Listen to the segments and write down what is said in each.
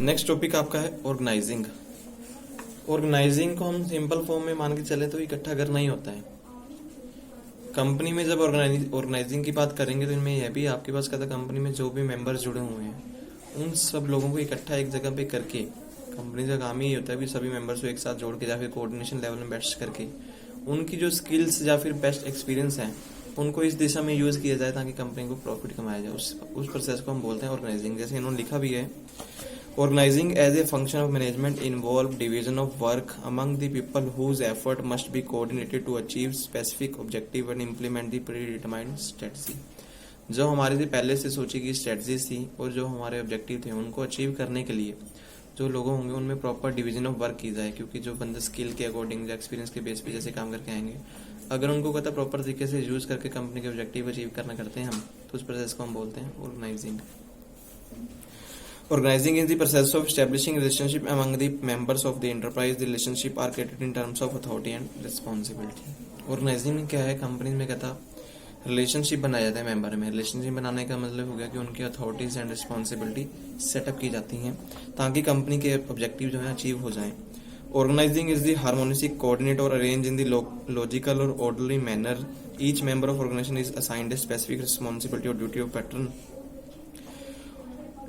Next topic आपका है organising. Organising को हम सिंपल फॉर्म में मान के चले तो इकट्ठा करना ही होता है। कंपनी में जब ऑर्गेनाइजिंग की बात करेंगे तो इनमें यह भी आपके पास कहता कंपनी में जो भी मेंबर्स जुड़े हुए हैं उन सब लोगों को इकट्ठा एक जगह पे करके, कंपनी का काम ही होता है कि सभी मेंबर्स को एक साथ जोड़ के या फिर कोऑर्डिनेशन लेवल में बैठ करके उनकी जो स्किल्स या फिर बेस्ट एक्सपीरियंस है उनको इस दिशा में यूज किया जाए ताकि कंपनी को प्रॉफिट कमाया जाए। उस प्रोसेस को हम बोलते हैं ऑर्गेनाइजिंग। जैसे इन्होंने लिखा भी है, organizing as a function of management involve division of work among the people whose effort must be coordinated to achieve specific objective and implement the predetermined strategy। जो हमारे से पहले से सोची गई स्ट्रेटजीज थी और जो हमारे ऑब्जेक्टिव थे उनको अचीव करने के लिए जो लोग होंगे उनमें प्रॉपर डिवीजन ऑफ वर्क की जाए, क्योंकि जो बंदे स्किल के अकॉर्डिंग एक्सपीरियंस के बेस पे जैसे काम करके आएंगे, अगर उनको कहता प्रॉपर तरीके से यूज करके कंपनी के ऑब्जेक्टिव अचीव करना करते हैं हम, तो उस प्रोसेस को हम बोलते हैं organising. Organizing is the process of establishing relationship among the members of the enterprise. The relationship are created in terms of authority and responsibility। Organizing में क्या है, कंपनी में कहता रिलेशनशिप बनाया जाता है मेंबर में। रिलेशनशिप बनाने का मतलब हो गया कि उनकी अथॉरिटीज एंड रिस्पॉन्सिबिलिटी सेटअप की जाती हैं ताकि कंपनी के ऑब्जेक्टिव जो है अचीव हो जाएं। Organizing is the harmonic coordinate or arrange in the logical or orderly manner. Each member of organization is assigned a specific responsibility or duty of pattern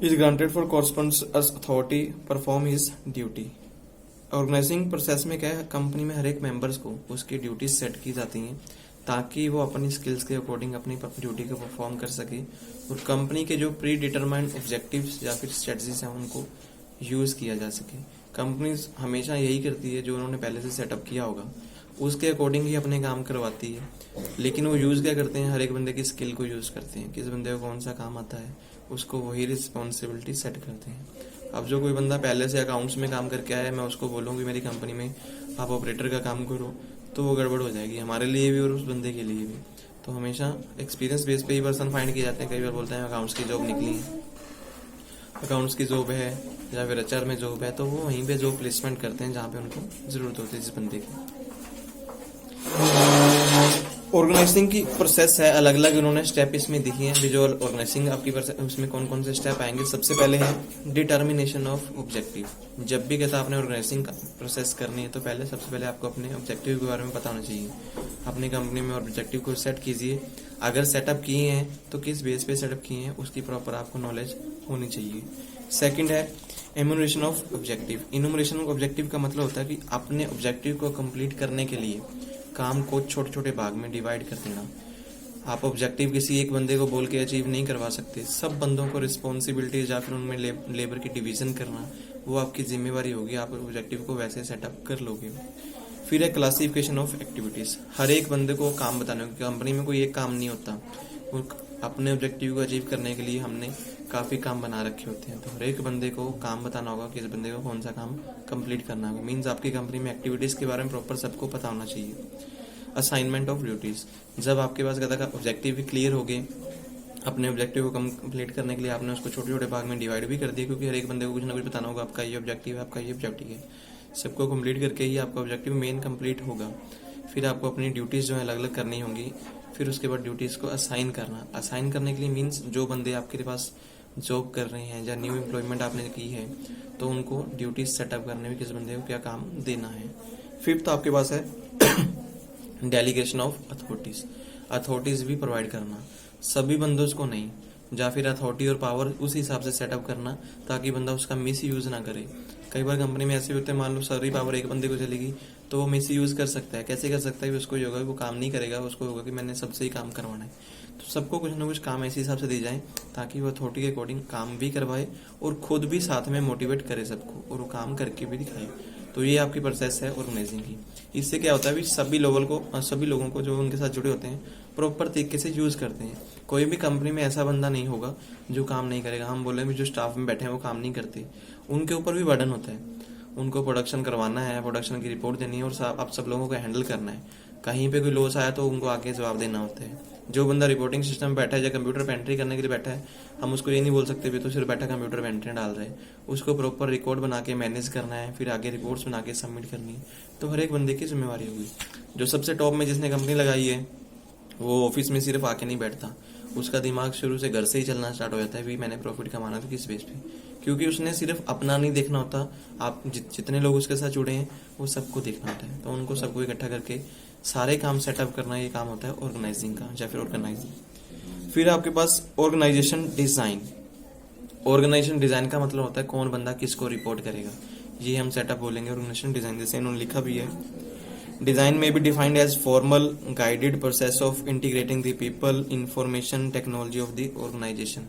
is granted for corresponds as authority perform his duty। Organising process में क्या है, company में हर एक members को उसकी duties set की जाती हैं ताकि वो अपनी स्किल्स के अकॉर्डिंग अपनी ड्यूटी को परफॉर्म कर सके और कंपनी के जो प्री डिटरमाइंड ऑब्जेक्टिव्स या फिर स्ट्रेटजीज हैं उनको यूज किया जा सके। कंपनी हमेशा यही करती है, जो उन्होंने पहले से सेटअप किया होगा उसके अकॉर्डिंग ही अपने काम करवाती है, लेकिन वो यूज क्या करते हैं, हर एक बंदे की स्किल को यूज करते हैं। किस बंदे को कौन सा काम आता है उसको वही रिस्पॉन्सिबिलिटी सेट करते हैं। अब जो कोई बंदा पहले से अकाउंट्स में काम करके आया है, मैं उसको बोलूँगी मेरी कंपनी में आप ऑपरेटर का काम करो, तो वो गड़बड़ हो जाएगी हमारे लिए भी और उस बंदे के लिए भी। तो हमेशा एक्सपीरियंस बेस पे ही पर्सन फाइंड किए जाते हैं। कई बार बोलते हैं अकाउंट्स की जॉब निकली है, अकाउंट्स की जॉब है या फिर एचआर में जॉब है, तो वो वहीं पे जॉब प्लेसमेंट करते हैं जहाँ पे उनको जरूरत होती है जिस बंदे की। ऑर्गेनाइजिंग की प्रोसेस है अलग अलग, उन्होंने स्टेप इसमें दिखी है। विजुअल ऑर्गेनाइजिंग आपकी उसमें कौन कौन से स्टेप आएंगे। सबसे पहले है डिटर्मिनेशन ऑफ ऑब्जेक्टिव। जब भी कहता आपने ऑर्गेनाइजिंग का प्रोसेस करनी है तो पहले सबसे पहले आपको अपने ऑब्जेक्टिव के बारे में पता होना चाहिए। अपनी कंपनी में ऑब्जेक्टिव को सेट कीजिए, अगर सेटअप किए हैं तो किस बेस पे सेटअप किए हैं उसकी प्रॉपर आपको नॉलेज होनी चाहिए। सेकंड है enumeration of objective. Enumeration of objective का मतलब होता है कि अपने ऑब्जेक्टिव को कंप्लीट करने के लिए काम को छोटे छोटे भाग में डिवाइड कर देना। आप ऑब्जेक्टिव किसी एक बंदे को बोल के अचीव नहीं करवा सकते, सब बंदों को रिस्पॉन्सिबिलिटीज या फिर उनमें लेबर की डिवीजन करना वो आपकी जिम्मेवारी होगी। आप ऑब्जेक्टिव को वैसे सेटअप कर लोगे। फिर है क्लासिफिकेशन ऑफ एक्टिविटीज। हर एक बंदे को काम बताना, क्योंकि कंपनी में कोई एक काम नहीं होता, अपने ऑब्जेक्टिव को अचीव करने के लिए हमने काफी काम बना रखे होते हैं। तो हर एक बंदे को काम बताना होगा कि इस बंदे को कौन सा काम कंप्लीट करना होगा। मीन्स आपकी कंपनी में एक्टिविटीज के बारे में प्रॉपर सबको पता होना चाहिए। Assignment of duties. जब आपके पास कहता है ऑब्जेक्टिव भी क्लियर हो गए, अपने ऑब्जेक्टिव को कंप्लीट करने के लिए आपने उसको छोटे छोटे भाग में डिवाइड भी कर दिया, क्योंकि हर एक बंदे को कुछ ना कुछ बताना होगा। आपका ये ऑब्जेक्टिव है, आपका ये ऑब्जेक्टिव है, सबको कंप्लीट करके ही आपका ऑब्जेक्टिव मेन कंप्लीट होगा। फिर आपको अपनी ड्यूटीज जो है अलग अलग करनी होंगी। फिर उसके बाद ड्यूटीज को असाइन करना। असाइन करने के लिए मीन्स जो बंदे आपके पास जॉब कर रहे हैं या न्यू एम्प्लॉयमेंट आपने की है तो उनको ड्यूटीज सेटअप करने में किस बंदे को क्या काम देना है। फिफ्थ आपके पास है डेलीगेशन ऑफ अथॉरिटीज। अथॉरिटीज भी प्रोवाइड करना, सभी बंदों को नहीं, या फिर अथॉरिटी और पावर उस हिसाब से सेटअप करना ताकि बंदा उसका मिस यूज ना करे। कई बार कंपनी में ऐसे होते हैं, मान लो सारी पावर एक बंदे को चलेगी तो वो मिस यूज कर सकता है। कैसे कर सकता है, उसको होगा वो काम नहीं करेगा, उसको होगा कि मैंने सबसे ही काम करवाना है। तो सबको कुछ ना कुछ काम ऐसे हिसाब से दी जाए ताकि वो अथॉरिटी के अकॉर्डिंग काम भी करवाए और खुद भी साथ में मोटिवेट करे सबको और वो काम करके भी दिखाए। तो ये आपकी प्रोसेस है ऑर्गेनाइजिंग की। इससे क्या होता है, सभी लोगों को जो उनके साथ जुड़े होते हैं प्रॉपर तरीके से यूज करते हैं। कोई भी कंपनी में ऐसा बंदा नहीं होगा जो काम नहीं करेगा। हम बोले भी जो स्टाफ में बैठे हैं वो काम नहीं करते, उनके ऊपर भी बर्डन होता है। उनको प्रोडक्शन करवाना है, प्रोडक्शन की रिपोर्ट देनी है और आप सब लोगों को हैंडल करना है। कहीं पे कोई लॉस आया तो उनको आगे जवाब देना होता है। जो बंदा रिपोर्टिंग सिस्टम में बैठा है या कंप्यूटर पे एंट्री करने के लिए बैठा है, हम उसको ये नहीं बोल सकते भी तो सिर्फ बैठा कंप्यूटर पे एंट्री डाल रहे हैं। उसको प्रॉपर रिकॉर्ड बना के मैनेज करना है, फिर आगे रिपोर्ट्स बना के सबमिट करनी है। तो हर एक बंदे की जिम्मेवारी होगी। जो सबसे टॉप में जिसने कंपनी लगाई है वो ऑफिस में सिर्फ आके नहीं बैठता, उसका दिमाग शुरू से घर से ही चलना स्टार्ट हो जाता है। भी मैंने प्रॉफिट कमाना तो किस बेस पे, क्योंकि उसने सिर्फ अपना नहीं देखना होता, आप जितने लोग उसके साथ जुड़े हैं वो सबको देखना होता है। तो उनको सबको इकट्ठा करके सारे काम सेटअप करना, ये काम होता है ऑर्गेनाइजिंग का या फिर ऑर्गेनाइजिंग। फिर आपके पास ऑर्गेनाइजेशन डिजाइन। ऑर्गेनाइजेशन डिजाइन का मतलब होता है कौन बंदा किसको रिपोर्ट करेगा, ये हम सेटअप बोलेंगे ऑर्गेनाइजेशन डिजाइन, जैसे इन्होंने लिखा भी है। डिजाइन में be defined as formal guided process of integrating the people information technology of the organisation.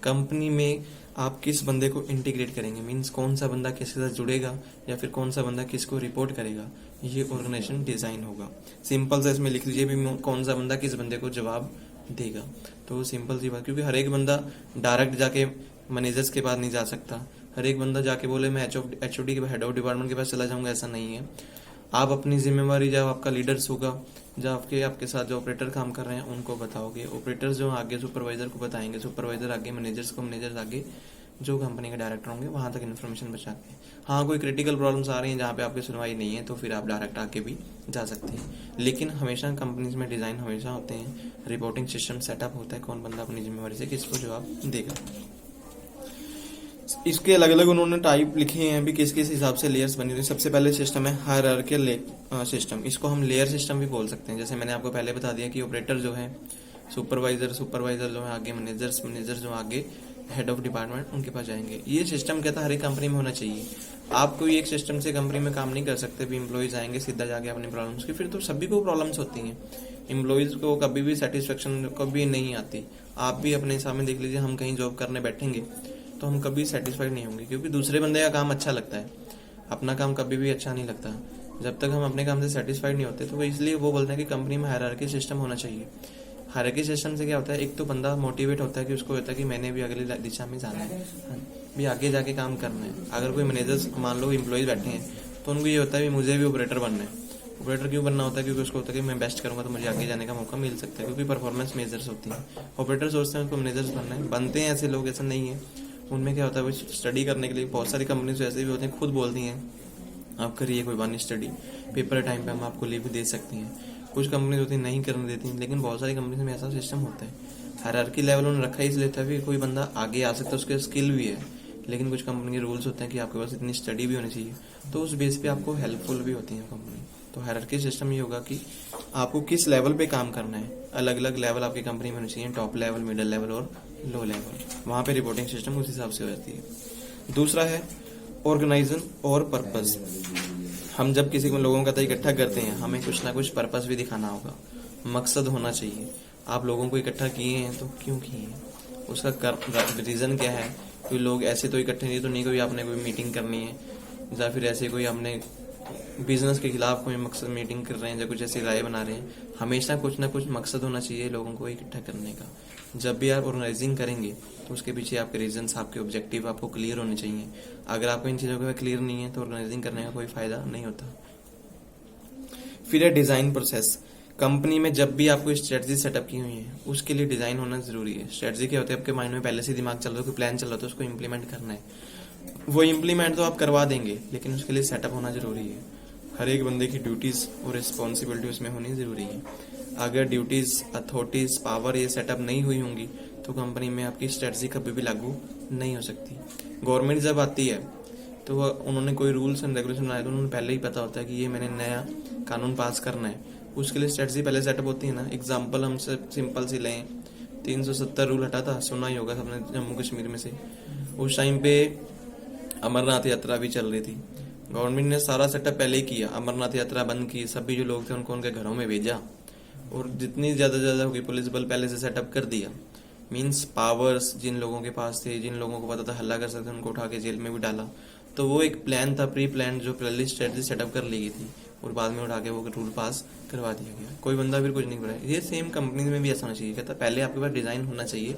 Company में आप किस बंदे को इंटीग्रेट करेंगे, मीन्स कौन सा बंदा किसके साथ जुड़ेगा या फिर कौन सा बंदा किसको रिपोर्ट करेगा, ये ऑर्गेनाइजेशन डिजाइन होगा। सिंपल से इसमें लिख लीजिए भी कौन सा बंदा किस बंदे को जवाब देगा। तो सिंपल सी बात, क्योंकि हर एक बंदा डायरेक्ट जाके मैनेजर्स के पास नहीं जा सकता, हर एक बंदा जाके बोले मैं एचओडी के हेड ऑफ डिपार्टमेंट के पास चला जाऊंगा, ऐसा नहीं है। आप अपनी जिम्मेवारी जब आपका लीडर्स होगा, जब आपके साथ जो ऑपरेटर काम कर रहे हैं उनको बताओगे, ऑपरेटर्स जो आगे सुपरवाइजर को बताएंगे, सुपरवाइजर आगे मैनेजर्स को, मैनेजर्स आगे जो कंपनी के डायरेक्टर होंगे वहां तक इन्फॉर्मेशन पहुंचाते हैं। हाँ, कोई क्रिटिकल प्रॉब्लम्स आ रही हैं जहाँ पे आपकी सुनवाई नहीं है तो फिर आप डायरेक्ट आके भी जा सकते हैं। लेकिन हमेशा कंपनीज में डिजाइन हमेशा होते हैं, रिपोर्टिंग सिस्टम सेटअप होता है, कौन बंदा अपनी जिम्मेवारी से किसको जवाब देगा। इसके अलग अलग उन्होंने टाइप लिखे हैं भी, किस किस हिसाब से लेयर्स बनी हुई। सबसे पहले सिस्टम है हायरार्कियल सिस्टम, इसको हम लेयर सिस्टम भी बोल सकते हैं। जैसे मैंने आपको पहले बता दिया कि ऑपरेटर जो है सुपरवाइजर जो है आगे मैनेजर जो आगे हेड ऑफ डिपार्टमेंट उनके पास जाएंगे। ये सिस्टम कहता है हर एक कंपनी में होना चाहिए। आप कोई एक सिस्टम से कंपनी में काम नहीं कर सकते भी एम्प्लॉइज आएंगे सीधा जाके अपनी प्रॉब्लम्स की, फिर तो सभी को प्रॉब्लम्स होती हैं, एम्प्लॉइज को कभी भी सेटिस्फेक्शन कभी नहीं आती। आप भी अपने सामने देख लीजिए, हम कहीं जॉब करने बैठेंगे तो हम कभी सेटिस्फाइड नहीं होंगे, क्योंकि दूसरे बंदे का काम अच्छा लगता है, अपना काम कभी भी अच्छा नहीं लगता। जब तक हम अपने काम से सेटिस्फाइड नहीं होते, तो इसलिए वो बोलते हैं कि कंपनी में हायरार्की सिस्टम होना चाहिए। हायरार्की सिस्टम से क्या होता है, एक तो बंदा मोटिवेट होता है कि उसको होता है कि मैंने भी अगली दिशा में जाना है, भी आगे जाके काम करना है। अगर कोई मैनेजर्स मान लो एम्प्लॉइज बैठे हैं तो उनको ये होता है कि मुझे भी ऑपरेटर बनना है। ऑपरेटर क्यों बनना होता है, क्योंकि उसको होता है कि मैं बेस्ट करूंगा तो मुझे आगे जाने का मौका मिल सकता है, क्योंकि परफॉर्मेंस मेजर्स होती हैं। ऑपरेटर सोचते हैं उनको मैनेजर्स बनना है, बनते हैं ऐसे लोग, ऐसा नहीं है। उनमें क्या होता है, वो स्टडी करने के लिए बहुत सारी कंपनीज ऐसे भी होती हैं, खुद बोलती हैं आप करिए कोई बात नहीं स्टडी, पेपर टाइम पे हम आपको लीव भी दे सकती हैं। कुछ कंपनीज होती हैं नहीं करने देती हैं, लेकिन बहुत सारी कंपनीज में ऐसा सिस्टम होता है। हायरार्की लेवल उन्होंने रखा इसलिए था कि कोई बंदा आगे आ सकता है, उसके स्किल भी है, लेकिन कुछ कंपनी के रूल्स होते हैं कि आपके पास इतनी स्टडी भी होनी चाहिए, तो उस बेस पे आपको हेल्पफुल भी होती है कंपनी। तो हायरार्की सिस्टम ये होगा कि आपको किस लेवल पे काम करना है, अलग अलग लेवल आपकी कंपनी में होनी चाहिए, टॉप लेवल, मिडिल लेवल और लो लेवल, वहां पे रिपोर्टिंग सिस्टम उस हिसाब से हो जाती है। दूसरा है ऑर्गेनाइजेशन और पर्पस। हम जब किसी को लोगों का इकट्ठा करते हैं, हमें कुछ ना कुछ पर्पस भी दिखाना होगा, मकसद होना चाहिए। आप लोगों को इकट्ठा किए हैं तो क्यों किए हैं, उसका रीजन क्या है। कोई लोग ऐसे तो इकट्ठे नहीं तो नहीं, कोई आपने कोई मीटिंग करनी है या फिर ऐसे कोई आपने बिजनेस के खिलाफ कोई मकसद मीटिंग कर रहे हैं या कुछ ऐसी राय बना रहे हैं। हमेशा कुछ ना कुछ मकसद होना चाहिए लोगों को इकट्ठा करने का। जब भी आप ऑर्गेनाइजिंग करेंगे तो उसके पीछे आपके रीजंस, आपके ऑब्जेक्टिव आपको क्लियर होने चाहिए। अगर आपको इन चीजों का क्लियर नहीं है तो ऑर्गेनाइजिंग करने का कोई फायदा नहीं होता। फिर है डिजाइन प्रोसेस। कंपनी में जब भी आपको स्ट्रेटजी सेटअप की हुई है उसके लिए डिजाइन होना जरूरी है। स्ट्रेटजी क्या होता है, आपके माइंड में पहले से दिमाग चल रहा है, कोई प्लान चल रहा है तो उसको इम्प्लीमेंट करना है। वो इम्प्लीमेंट तो आप करवा देंगे, लेकिन उसके लिए सेटअप होना जरूरी है। हर एक बंदे की ड्यूटीज और रिस्पॉन्सिबिलिटी उसमें होनी जरूरी है। अगर ड्यूटीज, अथॉरिटीज, पावर ये सेटअप नहीं हुई होंगी तो कंपनी में आपकी स्ट्रेटजी कभी भी लागू नहीं हो सकती। गवर्नमेंट जब आती है तो उन्होंने कोई रूल्स एंड रेगुलेशन बनाए तो उन्होंने पहले ही पता होता है कि ये मैंने नया कानून पास करना है, उसके लिए स्ट्रेटजी पहले सेटअप होती है ना। एग्जाम्पल हम सिंपल सी लें, 370 रूल हटा था, सुना ही होगा सबने जम्मू कश्मीर में से। उस टाइम पे अमरनाथ यात्रा भी चल रही थी, गवर्नमेंट ने सारा सेटअप पहले ही किया, अमरनाथ यात्रा बंद की, सभी जो लोग थे उनको उनके घरों में भेजा और जितनी ज्यादा होगी पुलिस बल पहले से सेटअप कर दिया। मींस पावर्स जिन लोगों के पास थे, जिन लोगों को पता था हल्ला कर सकते उनको उठा के जेल में भी डाला। तो वो एक प्लान था, प्री प्लान, जो पहले स्ट्रेटजी सेटअप कर ली गई थी और बाद में उठा के वो रूल पास करवा दिया गया। कोई बंदा फिर कुछ नहीं कराया। ये सेम कंपनी में भी ऐसा होना चाहिए। कहता पहले आपके पास डिजाइन होना चाहिए,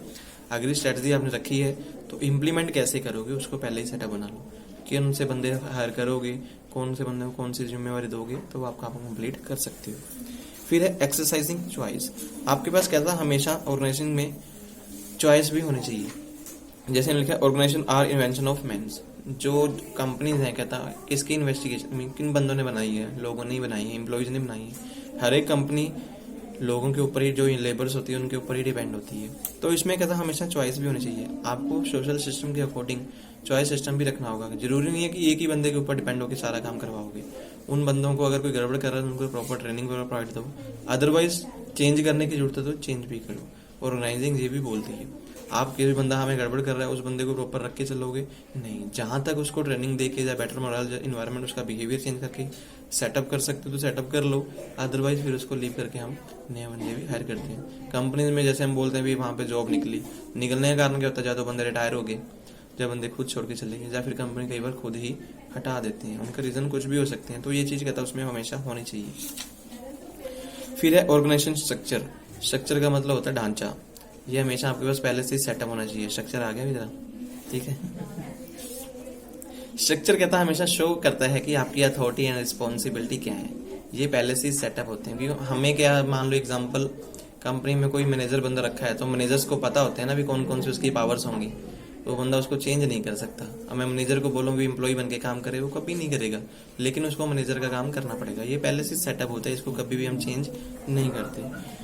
अगर स्ट्रेटजी आपने रखी है तो इम्प्लीमेंट कैसे करोगे उसको पहले ही सेटअप बना लो कि उनसे बंदे हायर करोगे, कौन से बंदे को कौन सी जिम्मेवारी दोगे, तो आप काम कंप्लीट कर सकते हो। फिर है एक्सरसाइजिंग चॉइस। आपके पास कहता हमेशा ऑर्गेनाइजेशन में चॉइस भी होनी चाहिए। जैसे लिखा है organisation are invention of men's. जो कंपनीज हैं कहता है इसकी इन्वेस्टिगेशन किन बंदों ने बनाई है, लोगों ने बनाई है, एम्प्लॉयज ने बनाई है। हर एक कंपनी लोगों के ऊपर ही, जो लेबर्स होती है उनके ऊपर ही डिपेंड होती है। तो इसमें कहता हमेशा चॉइस भी होनी चाहिए। आपको सोशल सिस्टम के अकॉर्डिंग चॉइस सिस्टम भी रखना होगा। जरूरी नहीं है कि एक ही बंदे के ऊपर डिपेंड होकर सारा काम करवाओगे। उन बंदों को अगर कोई गड़बड़ कर रहा है उनको प्रॉपर ट्रेनिंग वगैरह प्रोवाइड दो। अदरवाइज चेंज करने की जरूरत है तो चेंज भी करो। ऑर्गेनाइजिंग ये भी बोलती है, आप कोई बंदा हमें गड़बड़ कर रहा है उस बंदे को प्रॉपर रख के चलोगे नहीं, जहां तक उसको ट्रेनिंग दे के या बेटर मोरल इन्वायरमेंट उसका बिहेवियर चेंज करके सेटअप कर सकते हो तो सेटअप कर लो। अदरवाइज फिर उसको लीव करके हम नए बंदे भी हायर करते हैं। कंपनी में जैसे हम बोलते हैं भी वहां पे जॉब निकलने का कारण क्या होता है, या तो बंदे रिटायर हो गए, जब बंदे खुद छोड़ के चले गए, या फिर कंपनी कई बार खुद ही हटा देते हैं। उनका रीजन कुछ भी हो सकते हैं। तो ये चीज कहता है उसमें हमेशा होनी चाहिए। फिर है ऑर्गेनाइजेशन स्ट्रक्चर। स्ट्रक्चर का मतलब होता है ढांचा। ये हमेशा आपके पास पहले से ही सेटअप होना चाहिए। स्ट्रक्चर आ गया जरा, ठीक है। स्ट्रक्चर कहता है हमेशा शो करता है कि आपकी अथॉरिटी एंड रिस्पॉन्सिबिलिटी क्या है। ये पहले से ही सेटअप होते हैं। क्योंकि हमें क्या, मान लो एग्जांपल कंपनी में कोई मैनेजर बंदा रखा है तो मैनेजर्स को पता होता है ना भी कौन कौन सी उसकी पावर्स होंगी, तो बंदा उसको चेंज नहीं कर सकता। अब मैं मैनेजर को बोलूँ भी एम्प्लॉय बन के काम करे, वो कभी नहीं करेगा, लेकिन उसको मैनेजर का काम करना पड़ेगा। ये पहले से सेटअप होता है, इसको कभी भी हम चेंज नहीं करते।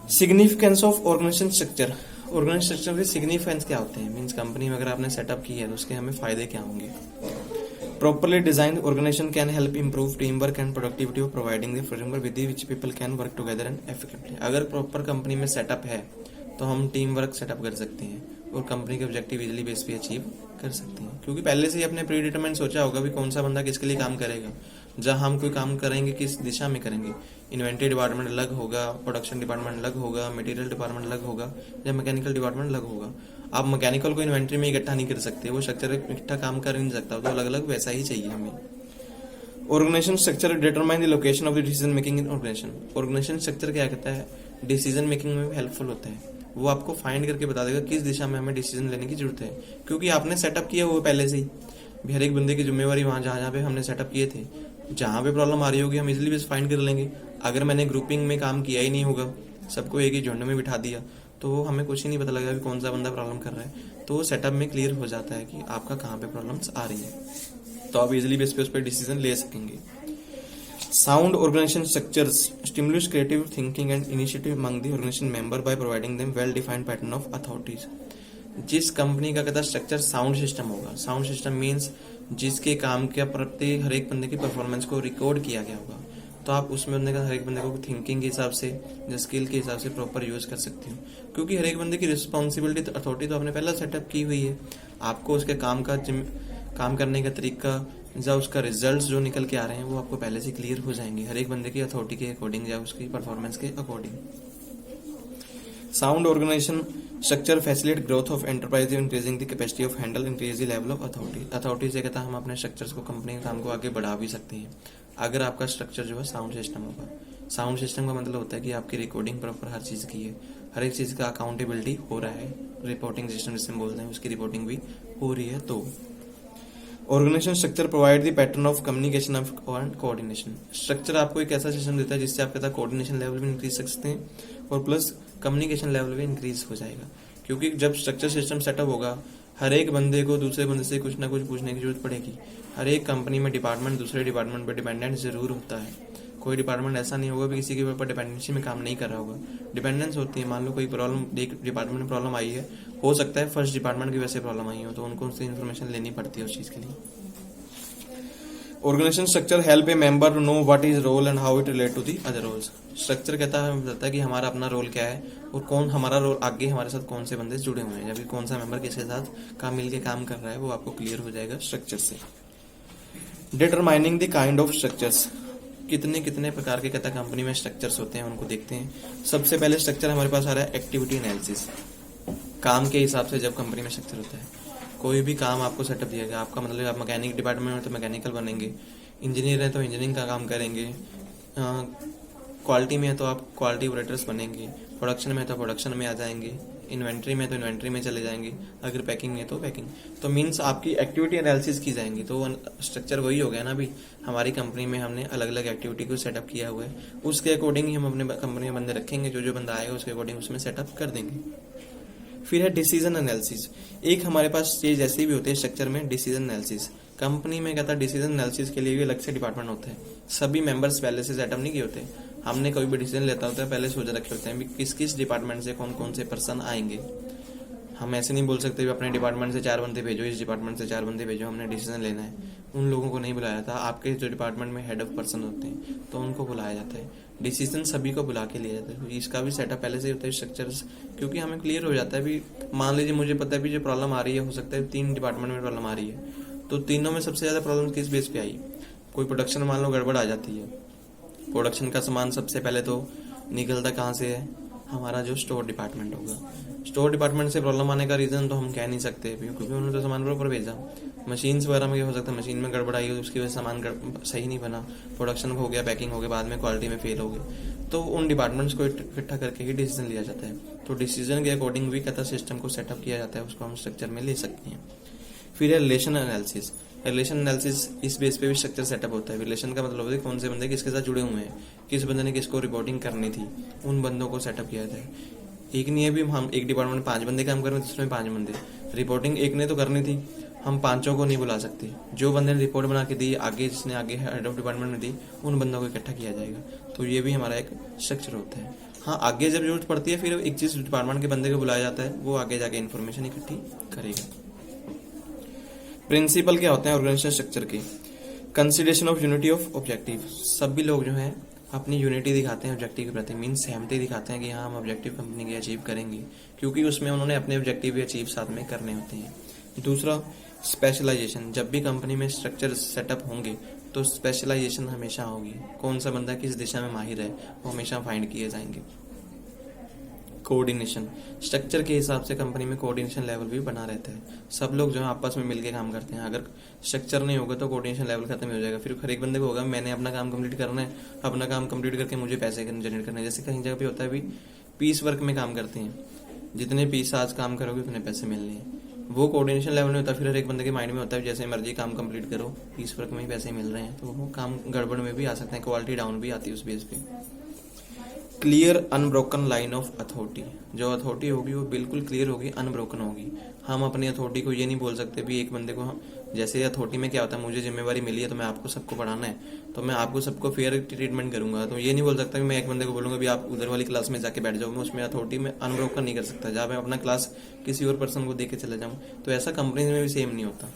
Significance of organisation structure. Organisation structure के सिग्निफिकेंस क्या होते हैं, मींस कंपनी में अगर आपने सेटअप की है तो उसके हमें फायदे क्या होंगे। Properly designed organisation can help improve team work and productivity of providing the framework with which people can work together and effectively. अगर प्रॉपर कंपनी में सेटअप है तो हम टीम वर्क सेटअप कर सकते हैं और कंपनी के ऑब्जेक्टिव इजीली बेस पे अचीव कर सकते हैं। क्योंकि पहले से ही अपने प्री डिटरमाइंड सोचा होगा भी कौन सा बंदा किसके लिए काम करेगा, जहां हम कोई काम करेंगे किस दिशा में करेंगे। इन्वेंटरी डिपार्टमेंट अलग होगा, प्रोडक्शन डिपार्टमेंट अलग होगा, मटेरियल डिपार्टमेंट अलग होगा, या मैकेनिकल डिपार्टमेंट अलग होगा। आप मैकेनिकल को इन्वेंटरी में इकट्ठा नहीं कर सकते, वो स्ट्रक्चर इकट्ठा काम कर नहीं सकता, तो अलग अलग वैसा ही चाहिए हमें। Organisation structure determine the location of the decision making in organisation. Organisation structure क्या कहता है, डिसीजन मेकिंग में हेल्पफुल होता है। वो आपको फाइंड करके बता देगा किस दिशा में हमें डिसीजन लेने की जरूरत है, क्योंकि आपने सेटअप किया हुआ पहले से ही। हर एक बंदे की जिम्मेवारी वहां जहां पे हमने सेटअप किए थे, जहां पे प्रॉब्लम आ रही होगी हम इजिली बस फाइंड कर लेंगे। अगर मैंने ग्रुपिंग में काम किया ही नहीं होगा, सबको एक ही झुंड में बिठा दिया, तो हमें कुछ ही नहीं पता लगा कि कौन सा बंदा प्रॉब्लम कर रहा है। तो सेटअप में क्लियर हो जाता है कि आपका कहाँ पे प्रॉब्लम्स आ रही है, तो आप इजिली बेस पे उस पर डिसीजन ले सकेंगे। Sound organization structures stimulate creative thinking and initiative among the organization member by providing them well-defined pattern of authorities। जिस कंपनी का कहता स्ट्रक्चर साउंड सिस्टम होगा, साउंड सिस्टम मीन्स जिसके काम के प्रति हर एक बंदे की परफॉर्मेंस को रिकॉर्ड किया गया होगा, तो आप उसमें बंदे का हर एक बंदे को थिंकिंग के हिसाब से या स्किल के हिसाब से प्रॉपर यूज कर सकते हो। क्योंकि हर एक बंदे की रिस्पॉन्सिबिलिटी अथॉरिटी तो आपने पहले सेटअप की हुई है। आपको उसके काम करने का तरीका या उसका रिजल्ट्स जो निकल के आ रहे हैं वो आपको पहले से क्लियर हो जाएंगे, हर एक बंदे की अथॉरिटी के अकॉर्डिंग या उसकी परफॉर्मेंस के according. Sound organisation structure facilitate growth of enterprise increasing the capacity of handle increase the level of authority. Authority से कहता है हम अपने स्ट्रक्चर्स को, कंपनी के काम को आगे बढ़ा भी सकते हैं अगर आपका स्ट्रक्चर जो है साउंड सिस्टम होगा। साउंड सिस्टम का मतलब होता है कि आपकी रिकॉर्डिंग प्रॉपर हर चीज की है, हर एक चीज का अकाउंटेबिलिटी हो रहा है, रिपोर्टिंग सिस्टम जिससे हम बोलते हैं उसकी रिपोर्टिंग भी हो रही है। तो organisation structure provide the pattern of communication and coordination. Structure आपको एक ऐसा सिस्टम देता है जिससे आप कहता है कोऑर्डिनेशन लेवल भी इंक्रीज कर सकते हैं और प्लस कम्युनिकेशन लेवल भी इंक्रीज हो जाएगा। क्योंकि जब स्ट्रक्चर सिस्टम सेटअप होगा, हर एक बंदे को दूसरे बंदे से कुछ ना कुछ पूछने की जरूरत पड़ेगी। हर एक कंपनी में डिपार्टमेंट दूसरे डिपार्टमेंट पर डिपेंडेंट जरूर होता है। कोई डिपार्टमेंट ऐसा नहीं होगा भी किसी के ऊपर डिपेंडेंसी में काम नहीं कर रहा होगा। डिपेंडेंस होती है, मान लो कोई प्रॉब्लम एक डिपार्टमेंट में प्रॉब्लम आई है, हो सकता है फर्स्ट डिपार्टमेंट की वैसे प्रॉब्लम आई हो, तो उनको उससे इन्फॉर्मेशन लेनी पड़ती है उस चीज के लिए। Organisation structure help a member to know what is role and how it relate to the other roles. Structure कहता है बताता है कि हमारा अपना रोल क्या है और कौन हमारा रोल आगे हमारे साथ कौन से बंदे जुड़े हुए हैं, या फिर कौन सा मेंबर किसके साथ मिलके काम कर रहा है, वो आपको क्लियर हो जाएगा स्ट्रक्चर से। Determining the kind of structures. कितने कितने प्रकार के कहता कंपनी में स्ट्रक्चर्स होते हैं, उनको देखते हैं। सबसे पहले स्ट्रक्चर हमारे पास आ रहा है एक्टिविटी एनालिसिस। काम के हिसाब से जब कंपनी में स्ट्रक्चर होता है, कोई भी काम आपको सेटअप दिया गया, आपका मतलब आप मैकेनिक डिपार्टमेंट में तो मैकेनिकल बनेंगे, इंजीनियर है तो इंजीनियरिंग का काम करेंगे, क्वालिटी में है तो आप क्वालिटी ऑपरेटर्स बनेंगे, प्रोडक्शन में है तो प्रोडक्शन में आ जाएंगे, इन्वेंट्री में तो इन्वेंट्री में चले जाएंगे, अगर पैकिंग है तो पैकिंग। तो मीन्स आपकी एक्टिविटी एनालिसिस की जाएंगी। तो स्ट्रक्चर वही हो गया ना भी, हमारी कंपनी में हमने अलग अलग एक्टिविटी को सेटअप किया हुआ है, उसके अकॉर्डिंग ही हम अपने कंपनी में बंदे रखेंगे, जो जो बंदा आएगा उसके अकॉर्डिंग उसमें सेटअप कर देंगे। फिर है डिसीजन एनालिसिस। एक हमारे पास स्टेज ऐसी भी होती है स्ट्रक्चर में, डिसीजन एनालिसिस। कंपनी में कहता है डिसीजन एनालिसिस के लिए भी अलग से डिपार्टमेंट होता है। सभी मेंबर्स पहले से सेटअप नहीं किए होते, हमने कोई भी डिसीजन लेता होता है पहले सोच रखे होते हैं भी किस किस डिपार्टमेंट से कौन कौन से पर्सन आएंगे। हम ऐसे नहीं बोल सकते भी अपने डिपार्टमेंट से 4 बंदे भेजो, इस डिपार्टमेंट से 4 बंदे भेजो, हमने डिसीजन लेना है। उन लोगों को नहीं बुलाया था। आपके जो डिपार्टमेंट में हेड ऑफ पर्सन होते हैं तो उनको बुलाया जाता है। डिसीजन सभी को बुला के लिया जाता है। तो इसका भी सेटअप पहले से होता है स्ट्रक्चर्स, क्योंकि हमें क्लियर हो जाता है भी मान लीजिए मुझे पता है भी जो प्रॉब्लम आ रही है, हो सकता है 3 डिपार्टमेंट में प्रॉब्लम आ रही है, तो तीनों में सबसे ज्यादा प्रॉब्लम किस बेस पे आई। कोई प्रोडक्शन मान लो गड़बड़ आ जाती है, प्रोडक्शन का सामान सबसे पहले तो निकलता कहाँ से है, हमारा जो स्टोर डिपार्टमेंट होगा। स्टोर डिपार्टमेंट से प्रॉब्लम आने का रीजन तो हम कह नहीं सकते क्योंकि उन्होंने तो सामान प्रॉपर भेजा। मशीन्स वगैरह में ये हो सकता है मशीन में गड़बड़ आई, उसकी वजह से सामान सही नहीं बना, प्रोडक्शन हो गया, पैकिंग हो गया, बाद में क्वालिटी में फेल हो गई। तो उन डिपार्टमेंट्स को इकट्ठा करके ही डिसीजन लिया जाता है। तो डिसीजन के अकॉर्डिंग भी कहता सिस्टम को सेटअप किया जाता है, उसको हम स्ट्रक्चर में ले सकते हैं। फिर है रिलेशन एनालिसिस। रिलेशन एनालिसिस इस बेस पे भी स्ट्रक्चर सेटअप होता है। रिलेशन का मतलब है कौन से बंदे किसके साथ जुड़े हुए हैं, किस बंदे ने किसको रिपोर्टिंग करनी थी, उन बंदों को सेटअप किया जाता है। एक नहीं है भी हम एक डिपार्टमेंट में 5 बंदे काम कर रहे हैं, दूसरे में 5 बंदे, रिपोर्टिंग एक ने तो करनी थी, हम 5 को नहीं बुला सकते। जो बंदे ने रिपोर्ट बना के दी आगे, जिसने आगे हेड ऑफ डिपार्टमेंट में दी, उन बंदों को इकट्ठा किया जाएगा। तो ये भी हमारा एक स्ट्रक्चर होता है। हाँ, आगे जब जरूरत पड़ती है फिर एक चीज डिपार्टमेंट के बंदे को बुलाया जाता है, वो आगे जाके इन्फॉर्मेशन इकट्ठी करेगा। प्रिंसिपल क्या होते हैं ऑर्गेनाइजेशन स्ट्रक्चर के, consideration of unity of objective. सभी लोग जो हैं अपनी यूनिटी दिखाते हैं ऑब्जेक्टिव के प्रति, मीन्स सहमति दिखाते हैं कि हाँ हम ऑब्जेक्टिव कंपनी के अचीव करेंगे, क्योंकि उसमें उन्होंने अपने ऑब्जेक्टिव भी अचीव साथ में करने होते हैं। दूसरा, स्पेशलाइजेशन। जब भी कंपनी में स्ट्रक्चर सेटअप होंगे तो स्पेशलाइजेशन हमेशा होगी। कौन सा बंदा किस दिशा में माहिर है वो हमेशा फाइंड किए जाएंगे। कोऑर्डिनेशन, स्ट्रक्चर के हिसाब से कंपनी में कोऑर्डिनेशन लेवल भी बना रहता है। सब लोग जो है आपस में मिलकर काम करते हैं। अगर स्ट्रक्चर नहीं होगा तो कोऑर्डिनेशन लेवल खत्म हो जाएगा। फिर हर एक बंदे को होगा मैंने अपना काम कंप्लीट करना है, अपना काम कंप्लीट करके मुझे पैसे जनरेट करना है। जैसे कहीं जगह पे होता है भी पीस वर्क में काम करते हैं, जितने पीस आज काम करोगे उतने पैसे मिलने हैं। वो कोऑर्डिनेशन लेवल में होता है। फिर हर एक बंदे के माइंड में होता है जैसे मर्जी काम कंप्लीट करो, पीस वर्क में ही पैसे मिल रहे हैं, तो वो काम गड़बड़ में भी आ सकते हैं, क्वालिटी डाउन भी आती है उस बेस पे। Clear unbroken line of authority. जो अथॉरिटी होगी वो बिल्कुल क्लियर होगी, अनब्रोकन होगी। हम अपनी अथॉरिटी को ये नहीं बोल सकते भी एक बंदे को हम, जैसे अथॉरिटी में क्या होता है मुझे जिम्मेवारी मिली है तो मैं आपको सबको पढ़ाना है तो मैं आपको सबको फेयर ट्रीटमेंट करूंगा। तो ये नहीं बोल सकता कि मैं एक बंदे को बोलूंगा भी आप उधर वाली क्लास में जाके बैठ जाओ। मैं उसमें अथॉरिटी में अनब्रोकन नहीं कर सकता। जहाँ मैं अपना क्लास किसी और पर्सन को दे के चले जाऊँ, तो ऐसा कंपनी में भी सेम नहीं होता।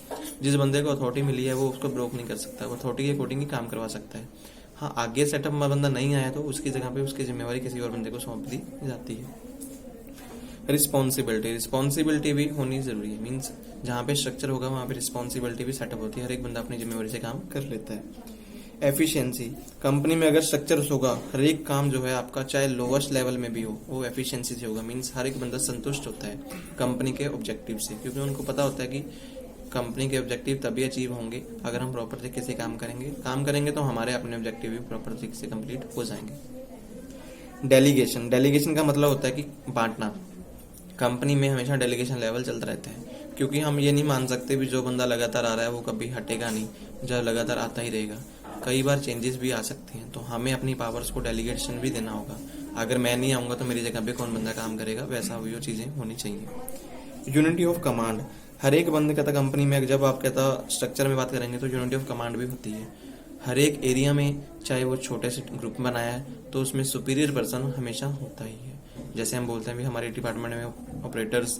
जिस बंदे को अथॉरिटी मिली है वो उसको ब्रोक नहीं कर सकता, वो अथॉरिटी के अकॉर्डिंग ही काम करवा सकता है। हाँ, आगे सेटअप में बंदा नहीं आया तो उसकी जगह पे उसकी जिम्मेवारी किसी और बंदे को सौंप दी जाती है। रिस्पॉन्सिबिलिटी भी होनी जरूरी है। मीन्स जहाँ पे स्ट्रक्चर होगा वहाँ पे रिस्पॉन्सिबिलिटी भी सेटअप होती है, हर एक बंदा अपनी जिम्मेवारी से काम कर लेता है। एफिशिएंसी, कंपनी में अगर स्ट्रक्चर होगा हर एक काम जो है आपका चाहे लोवेस्ट लेवल में भी हो वो एफिशिएंसी से होगा। मीन्स हर एक बंदा संतुष्ट होता है कंपनी के ऑब्जेक्टिव से, क्योंकि उनको पता होता है कि कंपनी के ऑब्जेक्टिव तभी अचीव होंगे अगर हम प्रॉपर तरीके से काम करेंगे तो हमारे अपने ऑब्जेक्टिव भी प्रॉपर तरीके से कंप्लीट हो जाएंगे। डेलीगेशन का मतलब होता है कि बांटना। कंपनी में हमेशा डेलीगेशन लेवल चलता रहता है, क्योंकि हम ये नहीं मान सकते भी जो बंदा लगातार आ रहा है वो कभी हटेगा नहीं, जो लगातार आता ही रहेगा। कई बार चेंजेस भी आ सकते हैं, तो हमें अपनी पावर्स को डेलीगेशन भी देना होगा। अगर मैं नहीं आऊंगा तो मेरी जगह पे कौन बंदा काम करेगा, वैसा वो चीजें होनी चाहिए। यूनिटी ऑफ कमांड, हर एक बंदे कहता कंपनी में जब आप कहता स्ट्रक्चर में बात करेंगे तो यूनिटी ऑफ कमांड भी होती है। हर एक एरिया में चाहे वो छोटे से ग्रुप बनाया है तो उसमें सुपीरियर पर्सन हमेशा होता ही है। जैसे हम बोलते हैं भी हमारे डिपार्टमेंट में ऑपरेटर्स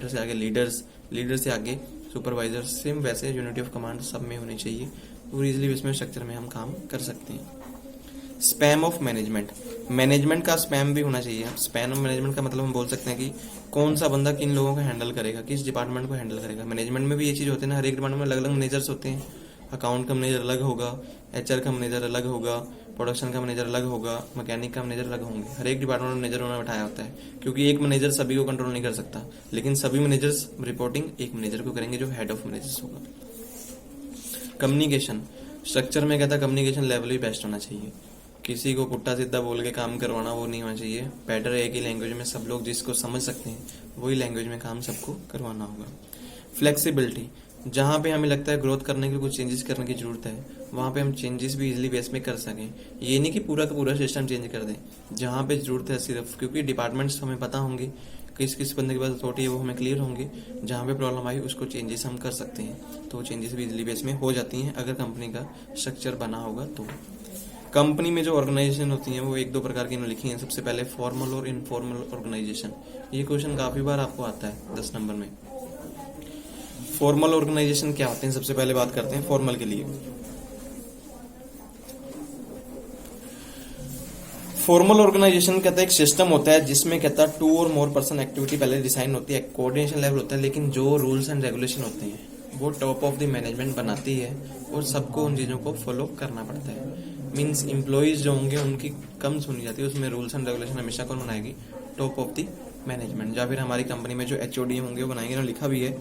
से आगे लीडर से आगे सुपरवाइजर, सेम वैसे यूनिटी ऑफ कमांड सब में होनी चाहिए। तो इजिली इसमें स्ट्रक्चर में हम काम कर सकते हैं। स्पैम ऑफ मैनेजमेंट का स्पैम भी होना चाहिए। स्पैम ऑफ मैनेजमेंट का मतलब हम बोल सकते हैं कि कौन सा बंदा किन लोगों को हैंडल करेगा, किस डिपार्टमेंट को हैंडल करेगा। मैनेजमेंट में भी ये चीज होती है ना, हर एक डिपार्टमेंट में अलग अलग मैनेजर्स होते हैं। अकाउंट का मैनेजर अलग होगा, HR का मैनेजर अलग होगा, प्रोडक्शन का मैनेजर अलग होगा, मैकेनिक का मैनेजर अलग होंगे। हर एक डिपार्टमेंट में मैनेजर उन्होंने बैठाया होता है, क्योंकि एक मैनेजर सभी को कंट्रोल नहीं कर सकता, लेकिन सभी मैनेजर्स रिपोर्टिंग एक मैनेजर को करेंगे जो हेड ऑफ मैनेजर्स होगा। कम्युनिकेशन, स्ट्रक्चर में कहता कम्युनिकेशन लेवल भी बेस्ट होना चाहिए। किसी को पुट्टा सीधा बोल के काम करवाना वो नहीं होना चाहिए। बेटर एक ही लैंग्वेज में सब लोग जिसको समझ सकते हैं वही लैंग्वेज में काम सबको करवाना होगा। फ्लेक्सिबिलिटी, जहाँ पे हमें लगता है ग्रोथ करने के लिए कुछ चेंजेस करने की जरूरत है वहाँ पे हम चेंजेस भी इजीली बेस में कर सकें। ये नहीं कि पूरा का पूरा सिस्टम चेंज कर दें, जहाँ पे जरूरत है सिर्फ, क्योंकि डिपार्टमेंट्स हमें पता होंगे किस किस बंदे के पास अथॉरिटी है वो हमें क्लियर होंगे। जहाँ पे प्रॉब्लम आई उसको चेंजेस हम कर सकते हैं, तो चेंजेस भी इजीली बेस में हो जाती हैं अगर कंपनी का स्ट्रक्चर बना होगा तो। कंपनी में जो ऑर्गेनाइजेशन होती हैं वो एक दो प्रकार की इन्होंने लिखी हैं। सबसे पहले फॉर्मल और इनफॉर्मल ऑर्गेनाइजेशन। ये क्वेश्चन काफी बार आपको आता है 10 नंबर में। फॉर्मल ऑर्गेनाइजेशन क्या होते हैं, सबसे पहले बात करते हैं फॉर्मल के लिए। फॉर्मल ऑर्गेनाइजेशन कहता है एक सिस्टम होता है जिसमें कहता है 2 और मोर पर्सन एक्टिविटी पहले डिसाइन होती है, कोऑर्डिनेशन लेवल होता है, लेकिन जो रूल्स एंड रेगुलेशन होते हैं वो टॉप ऑफ द मैनेजमेंट बनाती है और सबको उन चीजों को फॉलो करना पड़ता है। मींस एम्प्लॉइज जो होंगे उनकी कम सुनी जाती है, उसमें रूल्स एंड रेगुलेशन हमेशा कौन बनाएगी, टॉप ऑफ द मैनेजमेंट। या फिर हमारी कंपनी में जो HOD होंगे वो बनाएंगे, लिखा भी है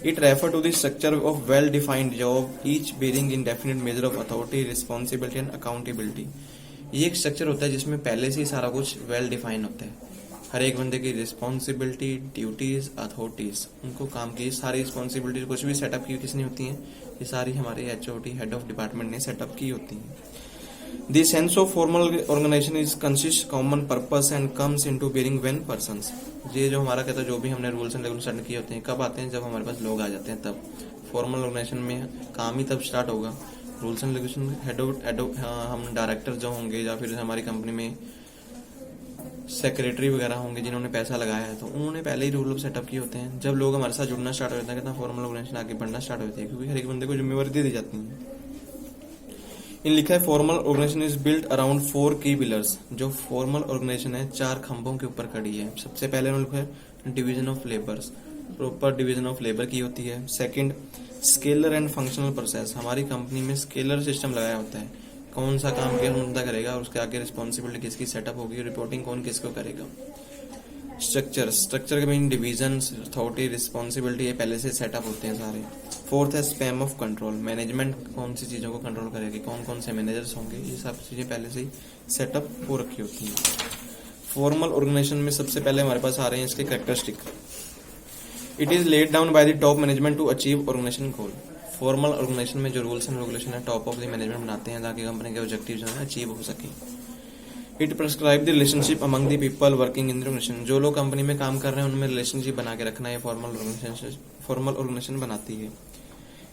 it refer to the structure of well defined job each bearing in definite measure of authority, responsibility and accountability. ये एक स्ट्रक्चर होता है जिसमें पहले से ही सारा कुछ वेल डिफाइन होता है। हर एक बंदे की रिस्पॉन्सिबिलिटी, ड्यूटीज, अथॉरिटीज, उनको काम की सारी रिस्पॉन्सिबिलिटीज कुछ भी सेटअप की किसने होती हैं, ये सारी हमारे HOD हेड ऑफ डिपार्टमेंट ने सेटअप की होती हैं। The sense of formal organization is consists common purpose and comes into bearing when persons। ये जो हमारा कहता है जो भी हमने रूल्स एंड रेगुलेशन किए होते हैं कब आते हैं, जब हमारे पास लोग आ जाते हैं तब। फॉर्मल ऑर्गेनाइजेशन में काम ही तब स्टार्ट होगा। रूल्स एंड रेगुलेशन हेड हम डायरेक्टर जो होंगे या फिर हमारी कंपनी में सेक्रेटरी वगैरह होंगे जिन्होंने पैसा लगाया है, तो उन्होंने पहले ही रूल सेटअप किए होते हैं। जब लोग हमारे साथ जुड़ना स्टार्ट हो जाता है, कहता फॉर्मल ऑर्गेनाइजेशन आगे बढ़ना स्टार्ट होती है, क्योंकि हर एक बंदे को जिम्मेवारी दे दी जाती है। इन लिखा है formal organisation is built around 4 key pillars. जो फॉर्मल ऑर्गेनाइजेशन है 4 खंभों के ऊपर खड़ी है। सबसे पहले लिखा है division of labours, proper division of labour की होती है। Second, scalar and functional process. हमारी कंपनी में स्केलर सिस्टम लगाया होता है, कौन सा काम क्या बंदा करेगा और उसके आगे रिस्पॉन्सिबिलिटी किसकी सेटअप होगी, रिपोर्टिंग कौन किसको करेगा। स्ट्रक्चर के मीन डिवीजन, अथॉरिटी, रिस्पॉन्सिबिलिटी ये पहले से सेटअप होते हैं सारे। फोर्थ है स्पैम ऑफ कंट्रोल। मैनेजमेंट कौन सी चीजों को कंट्रोल करेगी, कौन कौन से मैनेजर्स होंगे, ये सब चीजें पहले से ही सेटअप हो रखी होती हैं। फॉर्मल ऑर्गेनाइजेशन में सबसे पहले हमारे पास आ रहे हैं इसके characteristic. It is laid down by the top management to achieve organisation goal. Formal organisation में जो रूल्स एंड रेगुलेशन है टॉप ऑफ द मैनेजमेंट बनाते हैं ताकि कंपनी के ऑब्जेक्टिव जो है अचीव हो सके। It prescribe the relationship among the people working in the organisation. जो लोग कंपनी में काम कर रहे हैं उनमें रिलेशनशिप बना के रखना है फॉर्मल ऑर्गेनाइजेशन बनाती है।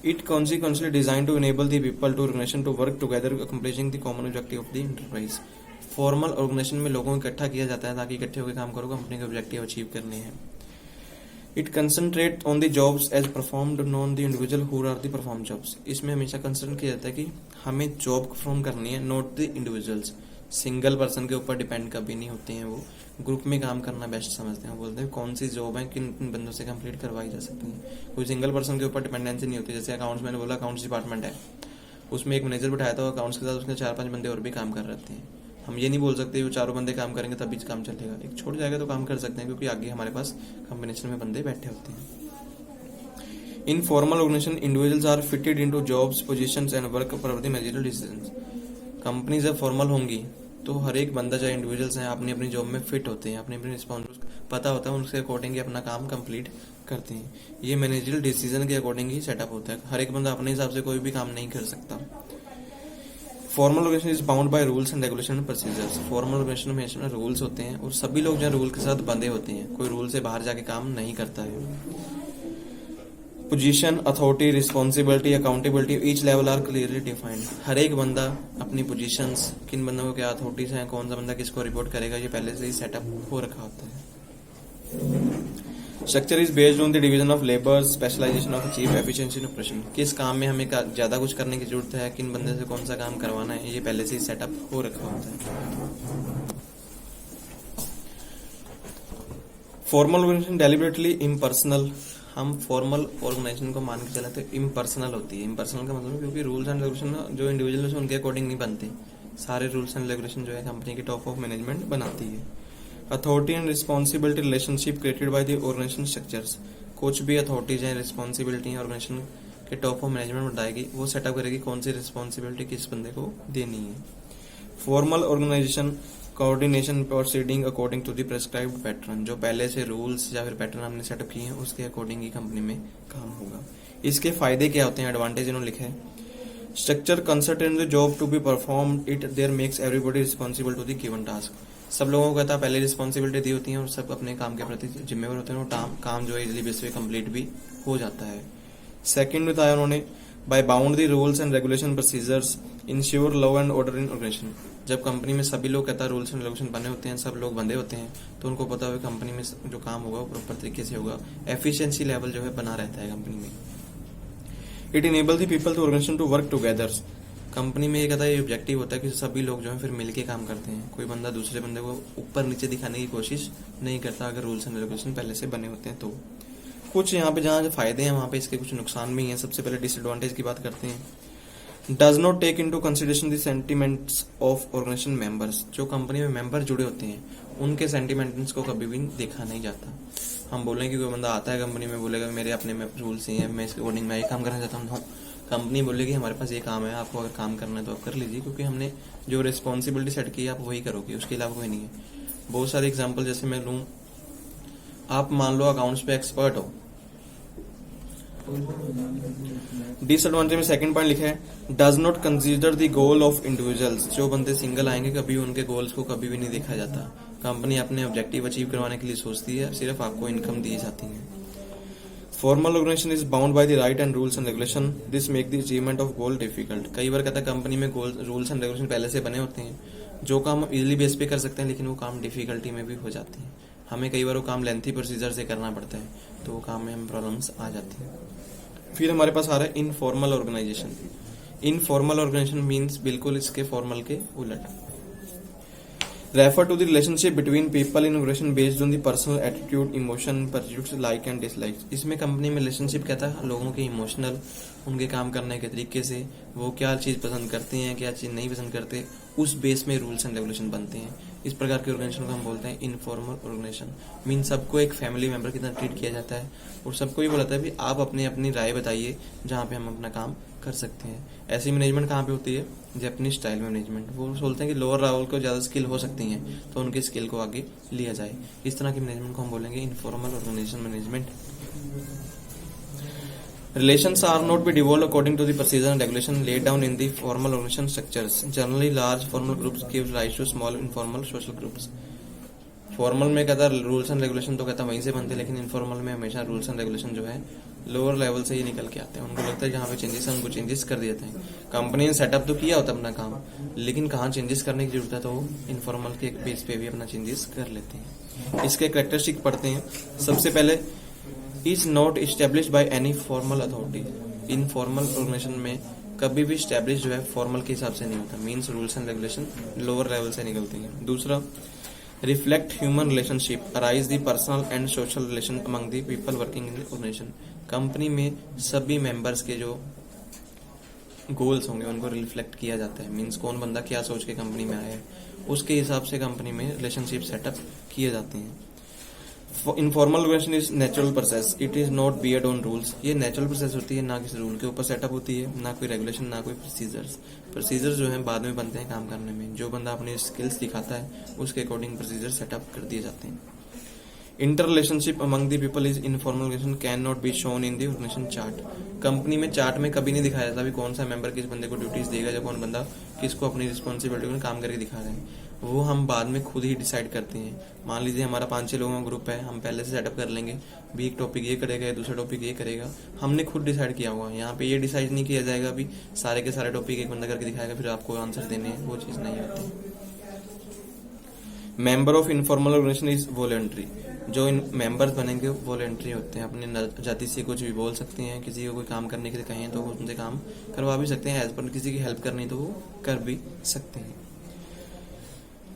It consequently design to enable the people to organisation to work together accomplishing the common objective of the enterprise. Formal organisation में लोगों को इकट्ठा किया जाता है ताकि इकट्ठे होकर काम करो, कंपनी के ऑब्जेक्टिव अचीव करने हैं। It concentrate on the jobs as performed non the individual who are the perform jobs. इसमें हमेशा कंसंट्रेट किया जाता है कि हमें जॉब परफॉर्म करनी है, not the individuals. Single person के ऊपर डिपेंड कभी नहीं होते हैं, वो ग्रुप में काम करना बेस्ट समझते हैं। बोलते हैं कौन सी जॉब है किन किन बंदों से कंप्लीट करवाई जा सकती है। कोई सिंगल पर्सन के ऊपर डिपेंडेंसी नहीं होती। जैसे अकाउंट्स, मैंने बोला अकाउंट्स डिपार्टमेंट है, उसमें एक मैनेजर बिठाया था, अकाउंट्स के साथ उसके 4-5 बंदे और भी काम कर रहे थे। हम ये नहीं बोल सकते वो चारों बंदे काम करेंगे तभी काम चलेगा। एक छोड़ जाएगा तो काम कर सकते हैं, क्योंकि आगे हमारे पास कॉम्बिनेशन में बंदे बैठे होते हैं। In formal organisation individuals are fitted into jobs, positions and work for the managerial decisions. Company जब फॉर्मल होंगी तो हर एक बंदा चाहे इंडिविजुअल्स हैं अपनी अपनी जॉब में फिट होते हैं, अपनी अपनी रिस्पॉन्सिबिलिटी पता होता है, उसके अकॉर्डिंग अपना काम कंप्लीट करते हैं। ये मैनेजरियल डिसीजन के अकॉर्डिंग ही सेटअप होता है। हर एक बंदा अपने हिसाब से कोई भी काम नहीं कर सकता। Formal organisation is bound by rules and regulation and procedures. Formal organisation में रूल्स होते हैं और सभी लोग जो रूल के साथ बंधे होते हैं, कोई रूल से बाहर जाके काम नहीं करता है। Position, authority, responsibility, accountability each level are clearly defined. हर एक बंदा अपनी पोजीशंस, किन बंदों को क्या अथॉरिटीज हैं, कौन सा बंदा किसको रिपोर्ट करेगा, ये पहले से ही सेटअप हो रखा होता है। Structure is based on the division of labour, specialisation of achieve efficiency in operation. किस काम में हमें ज्यादा कुछ करने की जरूरत है, किन बंदे से कौन सा काम करवाना है, ये पहले से ही सेटअप हो रखा होता है। Formal organisation deliberately impersonal. हम फॉर्मल ऑर्गेनाइजेशन को मान के चले तो इम्पर्सनल होती है। इम्पर्सनल का मतलब क्योंकि रूल्स एंड रेगुलेशन जो इंडिविजुअल उनके अकॉर्डिंग नहीं बनते, सारे रूल्स एंड रेगुलेशन जो है कंपनी की टॉप ऑफ मैनेजमेंट बनाती है। Authority and responsibility relationship created by the organisation structures. कुछ भी अथॉरिटीज हैं, रिस्पॉन्सिबिलिटी है ऑर्गेनाइजेशन के टॉप ऑफ मैनेजमेंट बताएगी, वो सेटअप करेगी कौन सी रिस्पॉन्सिबिलिटी किस बंदे को देनी है। Formal organisation coordination proceeding according to the prescribed pattern. जो पहले से रूल्स या फिर पैटर्न हमने सेटअप किए हैं उसके अकॉर्डिंग ही कंपनी में काम होगा। इसके फायदे क्या होते हैं, एडवांटेज इन्होंने लिखा है। Structure concertant the job to be performed, it there makes everybody responsible to the given task. सब लोगों को कहता है पहले रिस्पॉन्सिबिलिटी दी होती है और सब अपने काम के प्रति जिम्मेवार होते हैं और काम जो है इजिली बेस पे कंप्लीट भी हो जाता है। सेकंड बताया उन्होंने by bound the rules and regulation procedures, ensure law and order in organisation. जब कंपनी में सभी लोग कहता है रूल्स एंड रेगुलेशन बने होते हैं, सब लोग बंधे होते हैं, तो उनको पता है कंपनी में जो काम होगा वो प्रॉपर तरीके से होगा, एफिशिएंसी लेवल जो है बना रहता है कंपनी में। It enable the people to organisation to work together. Company में ये कहता है, ये ऑब्जेक्टिव होता है कि सभी लोग जो है फिर मिलके काम करते हैं, कोई बंदा दूसरे बंदे को ऊपर नीचे दिखाने की कोशिश नहीं करता अगर रूल्स एंड रेगुलेशन पहले से बने होते हैं तो। कुछ यहाँ पे जहाँ फायदे हैं वहाँ पे इसके कुछ नुकसान भी हैं। सबसे पहले डिसएडवांटेज की बात करते हैं। Does not take into consideration the sentiments of organisation members. जो कंपनी में मेंबर जुड़े होते हैं उनके सेंटिमेंट्स को कभी भी देखा नहीं जाता। हम बोलेंगे कोई बंदा आता है कंपनी में, बोलेगा मेरे अपने में रूल्स ही हैं, मैं इसके अकॉर्डिंग मैं ये काम करना चाहता हूँ। कंपनी बोलेगी हमारे पास ये काम है, आपको अगर काम करना है तो आप कर लीजिए, क्योंकि हमने जो रिस्पॉन्सिबिलिटी सेट की है आप वही करोगे, उसके अलावा कोई नहीं है। बहुत सारे एग्जांपल जैसे मैं लूँ, आप मान लो अकाउंट्स पे एक्सपर्ट हो। डिसएडवांटेज में सेकंड पॉइंट लिखा है, does not consider the goal of individuals. जो बंदे सिंगल आएंगे कभी उनके गोल्स को कभी भी नहीं देखा जाता। कंपनी अपने ऑब्जेक्टिव अचीव करवाने के लिए सोचती है, सिर्फ आपको इनकम दी जाती है। Formal organisation is bound by the right and rules and regulation, this make the achievement of goal difficult. कई बार कहता है कंपनी में गोल रूल्स एंड रेगुलेशन पहले से बने होते हैं, जो काम इजीली बेस पे कर सकते हैं, लेकिन वो काम डिफिकल्टी में भी हो जाते हैं। हमें कई बार वो काम लेंथी प्रोसीजर से करना पड़ता है, तो वो काम में हम प्रॉब्लम्स आ जाती है। फिर हमारे पास आ रहा है informal organisation. Informal organisation means बिल्कुल इसके फॉर्मल के उलट। Refer to the relationship between people in organisation based on the personal attitude, emotion, pursuits, like and dislikes. इसमें कंपनी में रिलेशनशिप कहता है लोगों के इमोशनल, उनके काम करने के तरीके से, वो क्या चीज पसंद करते हैं, क्या चीज नहीं पसंद करते, उस बेस में रूल्स एंड रेगुलेशन बनते हैं। इस प्रकार के ऑर्गेनाइजेशन को हम बोलते हैं इनफॉर्मल ऑर्गेनाइजेशन। मीन सबको एक फैमिली मेंबर की तरह ट्रीट किया जाता है, और सबको ये बोलता है भी आप अपनी अपनी राय बताइए जहाँ पे हम अपना काम कर सकते हैं। ऐसी मैनेजमेंट कहाँ पे होती है, जापानीज स्टाइल मैनेजमेंट। वो बोलते हैं कि लोअर लेवल को ज्यादा स्किल हो सकती है, तो उनकी स्किल को आगे लिया जाए। इस तरह की मैनेजमेंट को हम बोलेंगे informal organisation management. Relations are not be devolved according to the procedure and regulation laid down in the formal organization structures. Generally, large formal groups give rise to small informal social groups. Formal में कहता है rules and regulation तो कहता है वहीं से बनते हैं, लेकिन इनफॉर्मल में हमेशा रूल्स एंड रेगुलेशन जो है लोअर लेवल से ही निकल के आते हैं। उनको लगता है जहाँ पे चेंजेस है उनको चेंजेस कर देते हैं। कंपनी ने सेटअप तो किया होता है अपना काम, लेकिन कहाँ चेंजेस करने की जरूरत है तो वो इनफॉर्मल के बेस पे भी अपना चेंजेस कर लेते हैं। इसके कैरेक्टरिस्टिक पढ़ते हैं। सबसे पहले, is not establish by any formal authority. Informal organisation में कभी भी स्टैब्लिश जो है फॉर्मल के हिसाब से नहीं होता, means rules and regulation lower level से निकलते हैं। दूसरा, reflect human relationship, arise the personal and social relation among the people working in the organisation. Company में सभी मेंबर्स के जो गोल्स होंगे उनको रिफ्लेक्ट किया जाता है, मीन्स कौन बंदा क्या सोच के कंपनी में आया है उसके हिसाब से कंपनी में रिलेशनशिप सेटअप किए जाते हैं। Informal organisation is natural process, it is not based on rules. ये नेचुरल प्रोसेस होती है, ना किसी रूल के ऊपर सेटअप होती है, ना कोई रेगुलेशन, ना कोई प्रोसीजर्स। प्रोसीजर जो है बाद में बनते हैं काम करने में। जो बंदा अपनी स्किल्स दिखाता है उसके अकॉर्डिंग प्रोसीजर सेटअप कर दिए जाते हैं। Inter relationship among the people is informal organisation can not be shown in the organisation chart. Company में चार्ट में कभी नहीं दिखाया जाता भी कौन सा मेंबर किस बंदे को ड्यूटीज देगा, या कौन बंदा किसको अपनी रिस्पॉन्सिबिलिटी में काम करके दिखा रहे हैं। वो हम बाद में खुद ही डिसाइड करते हैं। मान लीजिए हमारा 5-6 लोगों का ग्रुप है, हम पहले से सेटअप कर लेंगे भी एक टॉपिक ये करेगा, दूसरा टॉपिक ये करेगा, हमने खुद डिसाइड किया हुआ। यहाँ पे ये डिसाइड नहीं किया जाएगा भी सारे के सारे टॉपिक एक बंदा करके दिखाएगा फिर आपको आंसर देने हैं, वो चीज नहीं होती। Member of informal organisation is voluntary. जो इन मेंबर्स बनेंगे वॉलंटरी होते हैं, अपनी जाति से कुछ भी बोल सकते हैं, किसी को कोई काम करने के लिए कहें तो उनसे काम करवा भी सकते हैं, एज पर किसी की हेल्प करनी तो वो कर भी सकते हैं।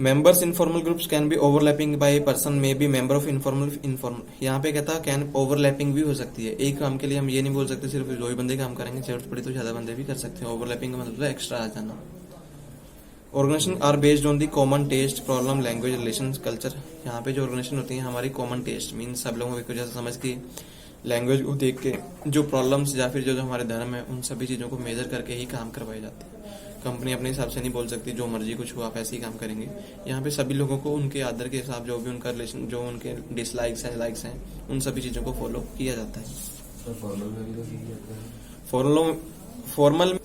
Members informal groups can be overlapping by person may be member of informal. यहाँ पे कहता है कैन ओवरलैपिंग भी हो सकती है। एक काम के लिए हम ये नहीं बोल सकते सिर्फ 2 ही बंदे काम करेंगे, जरूरत पड़ी तो ज्यादा बंदे भी कर सकते हैं। ओवरलैपिंग का मतलब एक्स्ट्रा आ जाना। Organisation are based on the common taste, problem, language, relation, culture. यहाँ पे जो ऑर्गेनाइजेशन होती है हमारी कॉमन टेस्ट, मीन सब लोगों को जैसे समझ के लैंग्वेज को देख के जो प्रॉब्लम्स या फिर जो हमारे धर्म है उन सभी चीजों को मेजर करके ही काम करवाई जाती है। कंपनी अपने हिसाब से नहीं बोल सकती जो मर्जी कुछ हुआ आप ऐसे ही काम करेंगे। यहाँ पे सभी लोगों को उनके आदर के हिसाब, जो भी उनका रिलेशन, जो उनके डिसलाइक्स हैं, लाइक्स हैं, उन सभी चीजों को फॉलो किया जाता है। फॉर्मल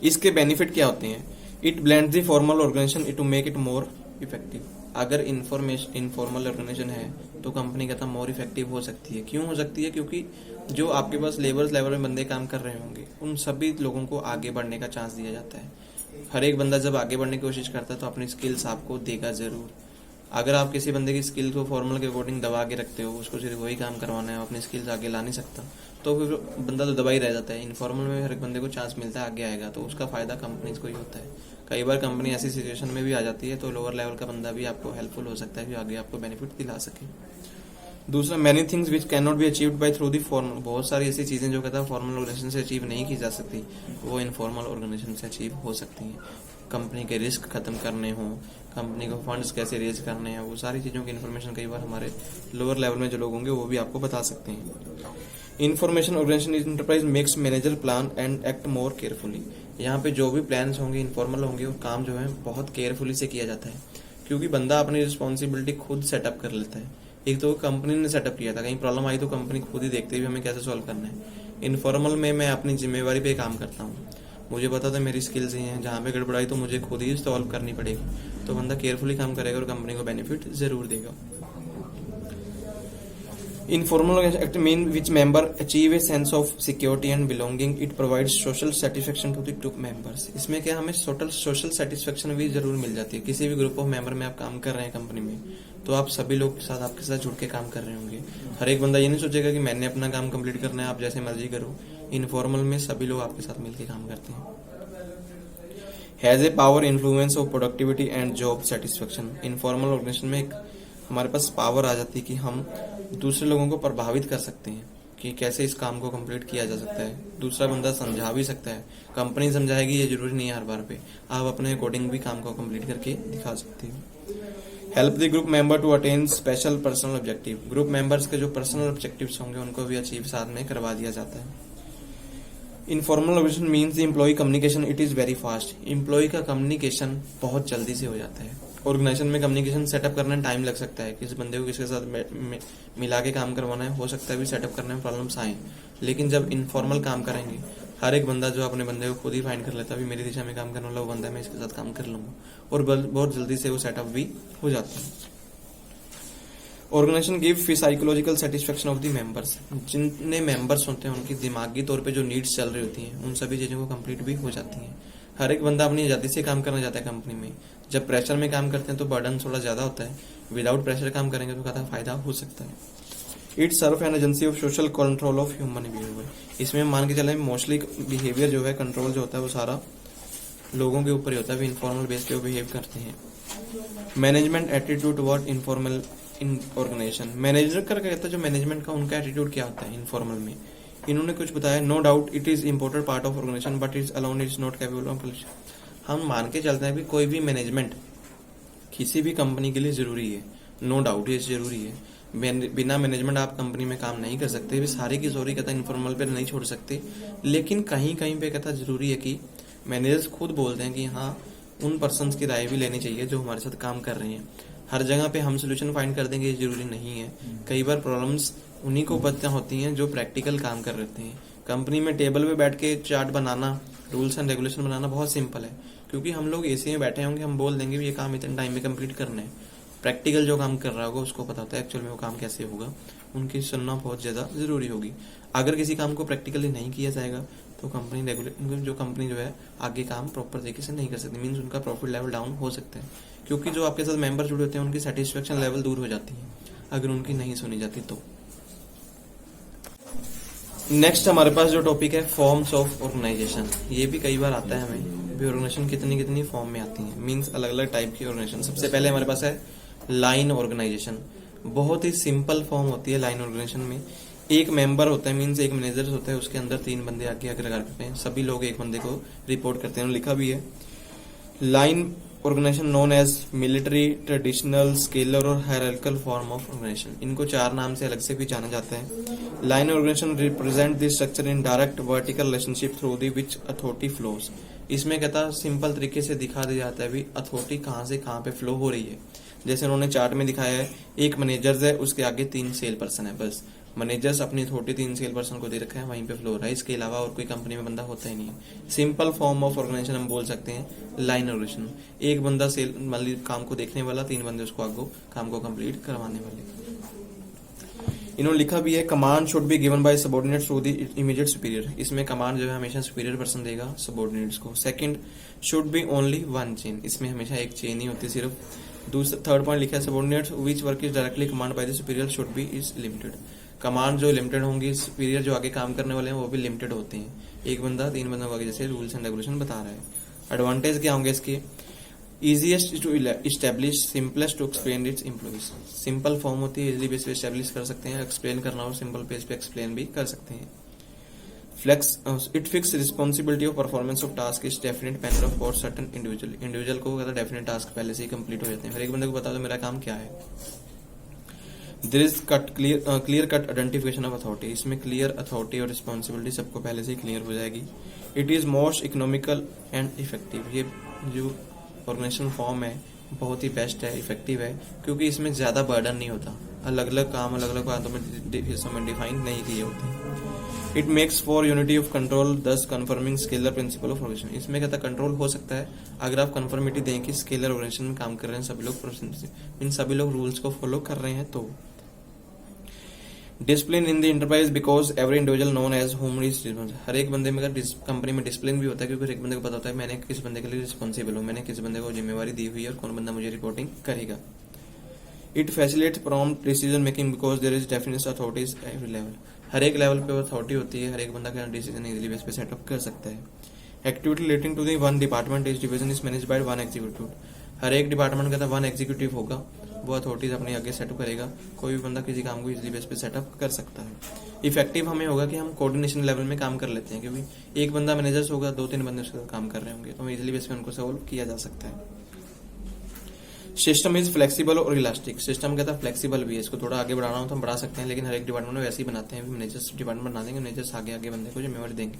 इसके बेनिफिट क्या होते हैं? It blends the formal organisation to make it more effective. अगर इनफॉर्मल ऑर्गेनाइजेशन है तो कंपनी कहता मोर इफेक्टिव हो सकती है। क्यों हो सकती है? क्योंकि जो आपके पास लेबर्स लेवल में बंदे काम कर रहे होंगे उन सभी लोगों को आगे बढ़ने का चांस दिया जाता है। हर एक बंदा जब आगे बढ़ने की कोशिश करता है तो अपनी स्किल्स आपको देगा जरूर। अगर आप किसी बंदे की स्किल को फॉर्मल के अकॉर्डिंग दबा के रखते हो, उसको सिर्फ वही काम करवाना है, अपनी स्किल्स आगे ला नहीं सकता, तो फिर बंदा तो दबा ही रह जाता है। इनफॉर्मल में हर एक बंदे को चांस मिलता है, आगे आएगा, तो उसका फायदा कंपनीज को ही होता है। कई बार कंपनी ऐसी सिचुएशन में भी आ जाती है तो लोअर लेवल का बंदा भी आपको हेल्पफुल हो सकता है कि आगे आपको बेनिफिट दिला सके। दूसरा, many things which can not be achieved by through the formal. बहुत सारी ऐसी चीजें जो कहता है फॉर्मल ऑर्गेनाइजेशन से अचीव नहीं की जा सकती, वो इनफॉर्मल ऑर्गेनाइजेशन से अचीव हो सकती हैं। कंपनी के रिस्क खत्म करने हो, कंपनी को फंड्स कैसे रेज करने हैं, वो सारी चीजों की इन्फॉर्मेशन कई बार हमारे लोअर लेवल में जो लोग होंगे वो भी आपको बता सकते हैं। Information organisation enterprise makes manager plan and act more carefully. यहाँ पे जो भी प्लान्स होंगे इनफॉर्मल होंगे, वो काम जो है बहुत केयरफुली से किया जाता है, क्योंकि बंदा अपनी रिस्पॉन्सिबिलिटी खुद सेटअप कर लेता है। एक तो कंपनी ने सेटअप किया था, कहीं प्रॉब्लम आई तो कंपनी खुद ही देखती है हमें कैसे सॉल्व करना है। इनफॉर्मल में मैं अपनी जिम्मेवारी पे काम करता हूँ, मुझे पता था मेरी स्किल्स ही हैं, जहाँ पे गड़बड़ाई तो मुझे खुद ही सॉल्व करनी पड़ेगी, तो बंदा केयरफुली काम करेगा और कंपनी को बेनिफिट जरूर देगा। Informal organization mean which member achieve a sense of security and belonging. It provides social satisfaction to the group members. इसमें क्या हमें सोशल सेटिस्फेक्शन भी जरूर मिल जाती है। किसी भी ग्रुप ऑफ मेंबर में आप काम कर रहे हैं कंपनी में, तो आप सभी लोग के साथ आपके साथ जुड़ के काम कर रहे होंगे। हर एक बंदा ये नहीं सोचेगा कि मैंने अपना काम कंप्लीट करना है, आप जैसे मर्जी करो। इनफॉर्मल में सभी लोग आपके साथ मिलकर काम करते हैं। Has a power influence of productivity and job satisfaction. Informal organisation में एक हमारे पास पावर आ जाती है कि हम दूसरे लोगों को प्रभावित कर सकते हैं कि कैसे इस काम को कंप्लीट किया जा सकता है। दूसरा बंदा समझा भी सकता है, कंपनी समझाएगी, ये जरूरी नहीं है हर बार पे, आप अपने अकॉर्डिंग भी काम को कंप्लीट करके दिखा सकते हो। Help the group member to attain special personal objective. Group members के जो पर्सनल ऑब्जेक्टिव्स होंगे उनको भी अचीव साथ में करवा दिया जाता है। Informal organisation means employ communication it is very fast. Employ का कम्युनिकेशन बहुत जल्दी से हो जाता है। ऑर्गेनाइजेशन में कम्युनिकेशन सेटअप करने में टाइम लग सकता है, किसी बंदे को किसके साथ मिला के काम करवाना है, हो सकता है भी सेटअप करने में प्रॉब्लम्स आए, लेकिन जब इनफॉर्मल काम करेंगे हर एक बंदा जो अपने बंदे को खुद ही फाइंड कर लेता है, मेरी दिशा में काम करने वाला वो बंदा है, मैं इसके साथ काम कर लूंगा, और बहुत जल्दी से वो सेटअप भी हो जाता है। Organisation give psychological satisfaction of the members. जितने मेंबर्स होते हैं उनकी दिमागी तौर पे जो नीड्स चल रही होती हैं उन सभी चीजों को कंप्लीट भी हो जाती हैं। हर एक बंदा अपनी आजादी से काम करना चाहता है कंपनी में। जब प्रेशर में काम करते हैं तो बर्डन थोड़ा ज्यादा होता है, विदाउट प्रेशर काम करेंगे तो ज्यादा फायदा हो सकता है। It serve an agency of social control of human behaviour. इसमें मान के चले मोस्टली बिहेवियर जो है, कंट्रोल जो होता है वो सारा लोगों के ऊपर ही होता है, भी इनफॉर्मल बेस पे वो बिहेव करते हैं। मैनेजमेंट एटीट्यूड टुवर्ड इनफॉर्मल इन ऑर्गेनाइजेशन। मैनेजर का कहता है जो मैनेजमेंट का उनका एटीट्यूड क्या होता है इनफॉर्मल में, इन्होंने कुछ बताया। No doubt it is important part of organisation but its alone is not capable of. हम मान के चलते हैं भी कोई भी मैनेजमेंट किसी भी कंपनी के लिए जरूरी है, नो डाउट ये जरूरी है। बिना मैनेजमेंट आप कंपनी में काम नहीं कर सकते, भी सारी की सॉरी कहता इनफॉर्मल पे नहीं छोड़ सकते, लेकिन कहीं कहीं पे कहता जरूरी है कि मैनेजर्स खुद बोलते हैं कि हाँ उन पर्सन्स की राय भी लेनी चाहिए जो हमारे साथ काम कर रहे हैं। हर जगह पे हम सोल्यूशन फाइंड कर देंगे ये जरूरी नहीं है। कई बार प्रॉब्लम्स उन्हीं को पता होती हैं जो प्रैक्टिकल काम कर रहे हैं। कंपनी में टेबल पे बैठ के चार्ट बनाना, रूल्स एंड रेगुलेशन बनाना बहुत सिंपल है, क्योंकि हम लोग एसी में बैठे होंगे, हम बोल देंगे ये काम इतने टाइम में कंप्लीट करना है। प्रैक्टिकल जो काम कर रहा होगा उसको पता होता है एक्चुअल में वो काम कैसे होगा, उनकी सुनना बहुत ज्यादा जरूरी होगी। अगर किसी काम को प्रैक्टिकली नहीं किया जाएगा तो कंपनी जो है आगे काम प्रॉपर तरीके से नहीं कर सकती, मीन्स उनका प्रॉफिट लेवल डाउन हो सकता है, क्योंकि जो आपके साथ मेंबर जुड़े होते हैं उनकी सेटिस्फेक्शन लेवल दूर हो जाती है अगर उनकी नहीं सुनी जाती तो। नेक्स्ट हमारे पास जो टॉपिक है फॉर्म्स ऑफ ऑर्गेनाइजेशन। ये भी कई बार आता है हमें भी ऑर्गेनाइजेशन कितनी फॉर्म में आती है, मीन्स अलग अलग टाइप की ऑर्गेनाइजेशन। सबसे पहले हमारे पास है लाइन ऑर्गेनाइजेशन। बहुत ही सिंपल फॉर्म होती है लाइन ऑर्गेनाइजेशन में। एक मेंबर होता है, मीन्स एक मैनेजर होता है, उसके अंदर 3 बंदे आगे आगे लगा करते हैं, सभी लोग एक बंदे को रिपोर्ट करते हैं, लिखा भी है। Line organisation known as military, traditional, scalar और हायरार्किकल फॉर्म ऑफ ऑर्गेनाइजेशन। इनको 4 नाम से अलग से भी जाना जाता है। Line organisation represent this structure in direct vertical relationship through the which authority flows. इसमें कहता सिंपल तरीके से दिखा दिया जाता है भी अथॉरिटी कहाँ से कहाँ पे फ्लो हो रही है। जैसे उन्होंने चार्ट में दिखाया है, एक मैनेजर है, उसके आगे 3 सेल पर्सन है, बस मैनेजर्स अपनी अथॉरिटी 3 सेल पर्सन को दे रखा है, वहीं पे फ्लो हो रहा है, इसके अलावा और कोई कंपनी में बंदा होता ही नहीं है। सिंपल फॉर्म ऑफ ऑर्गेनाइजेशन हम बोल सकते हैं लाइन ऑर्गेनाइजेशन। एक बंदा सेल मतलब काम को देखने वाला, 3 बंदे उसको आगे काम को कंप्लीट करवाने वाले। इन्होंने लिखा भी है command should be given by subordinate through the immediate superior. इसमें कमांड जो है हमेशा सुपीरियर पर्सन देगा सबऑर्डिनेट्स को। Second, should be only one chain, इसमें हमेशा एक चेन ही होती है सिर्फ। दूसरा थर्ड पॉइंट लिखा है subordinates which work is directly command by the superior should be is limited. Command जो लिमिटेड होंगी, सुपीरियर जो आगे काम करने वाले हैं वो भी लिमिटेड होते हैं। एक बंदा 3 बंदों को आगे जैसे रूल्स एंड रेगुलेशन बता रहा है। एडवांटेज क्या होंगे इसके? Easiest to establish, simplest to explain its employees. Simple form होती है, इजीली बेस पे इस्टेब्लिश कर सकते हैं, एक्सप्लेन करना और सिंपल बेस पे एक्सप्लेन भी कर सकते हैं। It fix responsibility of performance of task is definite panel of for certain individual को कहता है डेफिनेट टास्क पहले से ही कंप्लीट हो जाते हैं। हर एक बंदे को बता दो मेरा काम क्या है। There is clear cut identification of authority, इसमें क्लियर अथॉरिटी और रिस्पॉन्सिबिलिटी सबको पहले से ही क्लियर हो जाएगी। It is most economical and effective, ये जो ऑर्गेनाइजेशन फॉर्म है बहुत ही बेस्ट है, इफेक्टिव है, क्योंकि इसमें ज्यादा बर्डन नहीं होता। अलग अलग काम अलग अलग बातों में हिस्सों में डिफाइन नहीं किए होते। It makes for unity of control thus confirming scalar principle of organization. इसमें कहता है कंट्रोल हो सकता है अगर आप कन्फर्मिटी दें कि स्केलर ऑर्गेनाइजेशन में काम कर रहे हैं सभी लोग रूल्स को फॉलो कर रहे हैं। तो discipline in the enterprise because every individual known as whom is responsible. हर एक बंदे में कंपनी में डिसिप्लिन भी होता है, क्योंकि हर एक बंदे को पता होता है मैंने किस बंदे के लिए रिस्पॉन्सिबल हूँ, मैंने किस बंदे को जिम्मेवारी दी हुई है और कौन बंदा मुझे रिपोर्टिंग करेगा। It facilitates prompt decision making because there is definite authorities every level. हर एक लेवल पे अथॉरिटी होती है, हर एक बंदा का डिसीजन इजीली बेस पे सेटअप कर सकता है। Activity relating to the one department is division is managed by one executive. हर एक डिपार्टमेंट का 1 एग्जीक्यूटिव होगा, वो अथॉरिटीज अपने आगे सेटअप करेगा। कोई भी बंदा किसी काम को इजीली बेस पे सेटअप कर सकता है। इफेक्टिव हमें होगा कि हम कोऑर्डिनेशन लेवल में काम कर लेते हैं, क्योंकि एक बंदा मैनेजर्स होगा, 2-3 बंदे उसके साथ काम कर रहे होंगे, तो इजीली बेस पे उनको सॉल्व किया जा सकता है। सिस्टम इज फ्लेक्सिबल और इलास्टिक। सिस्टम कहता है फ्लेक्सिबल भी है, इसको थोड़ा आगे बढ़ाना हो तो हम बढ़ा सकते हैं, लेकिन हर एक डिपार्टमेंट में वैसे ही बनाते हैं। मैनेजर्स डिपार्टमेंट बना देंगे, मैनेजर्स आगे आगे बंदे को जिम्मेवारी देंगे।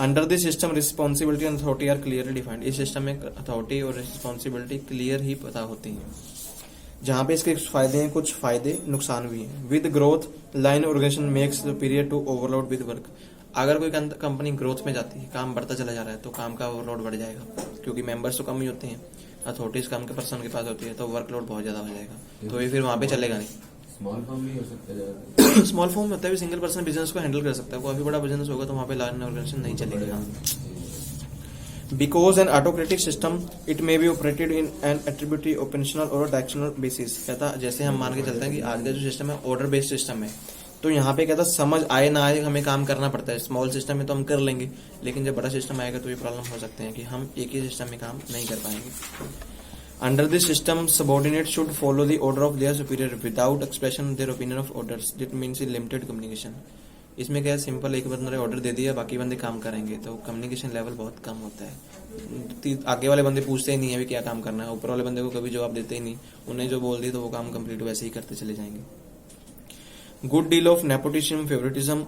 Under this system responsibility and authority are clearly defined. इस सिस्टम में अथॉरिटी और रिस्पॉन्सिबिलिटी क्लियर ही पता होती है। जहां पे इसके फायदे हैं, कुछ फायदे नुकसान भी हैं। With growth line organisation makes period to overload with work. अगर कोई कंपनी ग्रोथ में जाती है, काम बढ़ता चला जा रहा है, तो काम का ओवरलोड बढ़ जाएगा, क्योंकि मेंबर्स तो कम ही होते हैं। अथॉरिटीज काम के पर्सन के पास होती है, तो वर्कलोड बहुत ज्यादा हो जाएगा, तो ये फिर वहां पे चलेगा नहीं। स्मॉल फॉर्म भी हो सकता है। स्मॉल फॉर्म होता है, सिंगल पर्सन बिजनेस को हैंडल कर सकता है। काफी बड़ा बिजनेस होगा तो वहां पे लाइन ऑर्गेनाइजेशन नहीं चलेगा। Because an autocratic system, it may be operated in an attributory, operational और directional basis। कहता जैसे हम मान के चलते हैं कि आज का जो सिस्टम है ऑर्डर बेस्ड सिस्टम है, तो यहाँ पे कहता समझ आए ना आए हमें काम करना पड़ता है। स्मॉल सिस्टम में तो हम कर लेंगे, लेकिन जब बड़ा सिस्टम आएगा तो ये प्रॉब्लम हो सकते हैं कि हम एक ही सिस्टम में काम नहीं कर पाएंगे। Under this system subordinate should follow the order of their superior without expression their opinion of orders. It means limited communication. इसमें क्या है, सिंपल एक बंदे ने ऑर्डर दे दिया, बाकी बंदे काम करेंगे, तो कम्युनिकेशन लेवल बहुत कम होता है। आगे वाले बंदे पूछते ही नहीं है भी क्या काम करना है, ऊपर वाले बंदे को कभी जवाब देते ही नहीं, उन्हें जो बोल दी तो वो काम कंप्लीट वैसे ही करते चले जाएंगे। Good deal of nepotism favouritism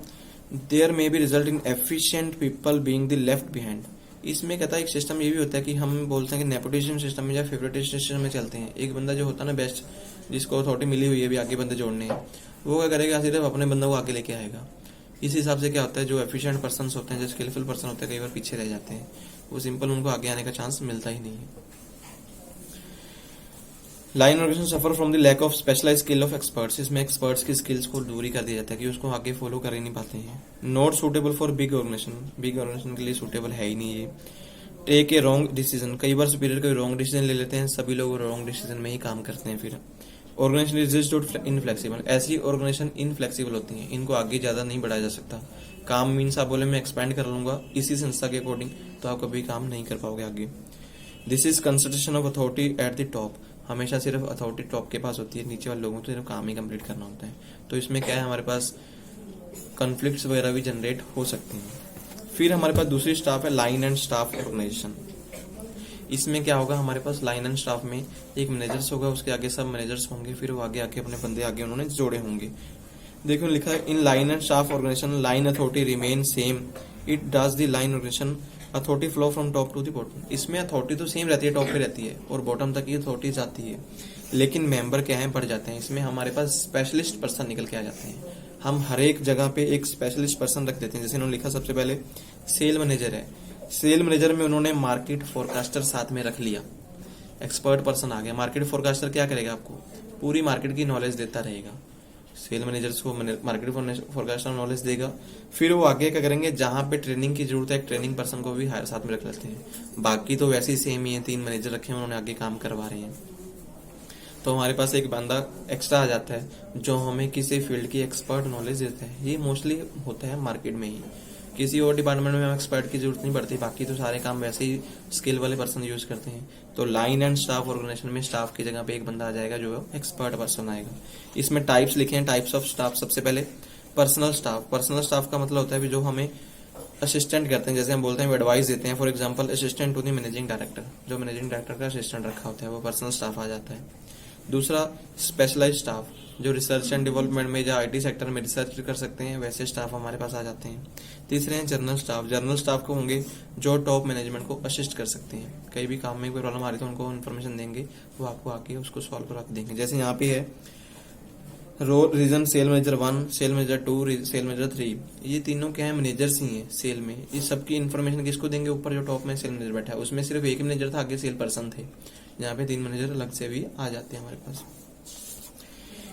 there may be result in efficient people being the left behind. इसमें कहता है एक सिस्टम ये भी होता है कि हम बोलते हैं कि नेपोटिज्म सिस्टम में या फेवरेटिज्म सिस्टम में चलते हैं। एक बंदा जो होता है ना बेस्ट, जिसको अथॉरिटी मिली हुई है भी आगे बंदे जोड़ने हैं, वो क्या करेगा, सिर्फ अपने बंदों को आगे लेके आएगा। इस हिसाब से क्या होता है, जो एफिशिएंट पर्सन होते हैं, जो स्किलफुल पर्सन होते हैं, कई बार पीछे रह जाते हैं, वो सिंपल उनको आगे आने का चांस मिलता ही नहीं है। Line organisation suffer from the lack of specialise skill of experts. इसमें एक्सपर्ट्स की स्किल्स को दूरी कर दिया जाता है कि उसको आगे फॉलो कर ही नहीं पाते हैं। Not suitable for big organisation, big organisation के लिए सूटेबल है ही नहीं ये। टेक ए रॉन्ग डिसीजन, कई बार सुपीरियर कोई रॉन्ग डिसीजन ले लेते हैं, सभी लोग रॉन्ग डिसीजन में ही काम करते हैं। फिर ऑर्गेनाइजेशन इज इनफ्लेक्सिबल, ऐसी ऑर्गेनाइजेशन इनफ्लेक्सिबल होती है, इनको आगे ज्यादा नहीं बढ़ाया जा सकता। काम मीन्स आप बोले मैं एक्सपेंड कर लूंगा इसी संस्था के अकॉर्डिंग, तो आप कभी काम नहीं कर पाओगे आगे। This is concentration of authority at the top. हमेशा सिर्फ अथॉरिटी टॉप के पास होती है, नीचे वाले लोगों को सिर्फ काम ही कंप्लीट करना होता है। तो इसमें क्या है, हमारे पास कॉन्फ्लिक्ट्स वगैरह भी जनरेट हो सकते हैं। फिर हमारे पास दूसरी स्टाफ है लाइन एंड स्टाफ ऑर्गेनाइजेशन। इसमें क्या होगा, हमारे पास लाइन एंड स्टाफ में एक मैनेजर्स होगा, उसके आगे सब मैनेजर्स होंगे, फिर वो आगे आके अपने बंदे आगे उन्होंने जोड़े होंगे। देखो लिखा है in line and staff organisation line authority remain same, it does the line organisation authority flow from top to the bottom. इसमें अथॉरिटी तो सेम रहती है, टॉप पे रहती है और बॉटम तक की अथॉरिटी जाती है। लेकिन मेंबर क्या है, बढ़ जाते हैं। इसमें हमारे पास स्पेशलिस्ट पर्सन निकल के आ जाते हैं। हम हर एक जगह पे एक स्पेशलिस्ट पर्सन रख देते हैं। जैसे उन्होंने लिखा सबसे पहले सेल मैनेजर है, सेल मैनेजर में उन्होंने मार्केट फोरकास्टर साथ में रख लिया, एक्सपर्ट पर्सन आ गया। मार्केट फोरकास्टर क्या करेगा, आपको पूरी मार्केट की नॉलेज देता रहेगा। सेल मैनेजर्स को मार्केट फोरकास्टर नॉलेज देगा। फिर वो आगे क्या करेंगे, जहां पे ट्रेनिंग की जरूरत है एक ट्रेनिंग पर्सन को भी साथ में रख लेते हैं। बाकी तो वैसे ही सेम ही है, 3 मैनेजर रखे हैं, उन्होंने आगे काम करवा रहे हैं। तो हमारे पास एक बंदा एक्स्ट्रा आ जाता है जो हमें किसी फील्ड की एक्सपर्ट नॉलेज देता है। ये मोस्टली होता है मार्केट में ही, किसी और डिपार्टमेंट में हमें एक्सपर्ट की जरूरत नहीं पड़ती। बाकी तो सारे काम वैसे ही स्किल वाले पर्सन यूज करते हैं। तो लाइन एंड स्टाफ ऑर्गेनाइजेशन में स्टाफ की जगह पे एक बंदा आ जाएगा जो एक्सपर्ट पर्सन आएगा। इसमें टाइप्स लिखे हैं, टाइप्स ऑफ स्टाफ। सबसे पहले पर्सनल स्टाफ। पर्सनल स्टाफ का मतलब होता है जो हमें असिस्टेंट करते हैं, जैसे हम बोलते हैं एडवाइस देते हैं। For example assistant to the managing director, जो मैनेजिंग डायरेक्टर का असिस्टेंट रखा होता है वो पर्सनल स्टाफ आ जाता है। दूसरा स्पेशलाइज स्टाफ, जो रिसर्च एंड डेवलपमेंट में या आईटी सेक्टर में रिसर्च कर सकते हैं, वैसे स्टाफ हमारे पास आ जाते हैं। तीसरे हैं जर्नल स्टाफ। जर्नल स्टाफ को होंगे जो टॉप मैनेजमेंट को असिस्ट कर सकते हैं। कहीं भी काम में कोई प्रॉब्लम आ रही है तो उनको इन्फॉर्मेशन देंगे, वो आपको आके उसको सॉल्व करवा के देंगे। जैसे यहाँ पे है role region sale manager 1, sale manager 2, sale manager 3, ये तीनों क्या है, मैनेजर्स ही हैं सेल में। इस सबकी इन्फॉर्मेशन किसको देंगे, ऊपर जो टॉप में सेल मैनेजर बैठा है उसमें सिर्फ एक ही मैनेजर था, आगे सेल पर्सन थे। यहाँ पे 3 मैनेजर अलग से भी आ जाते हैं हमारे पास।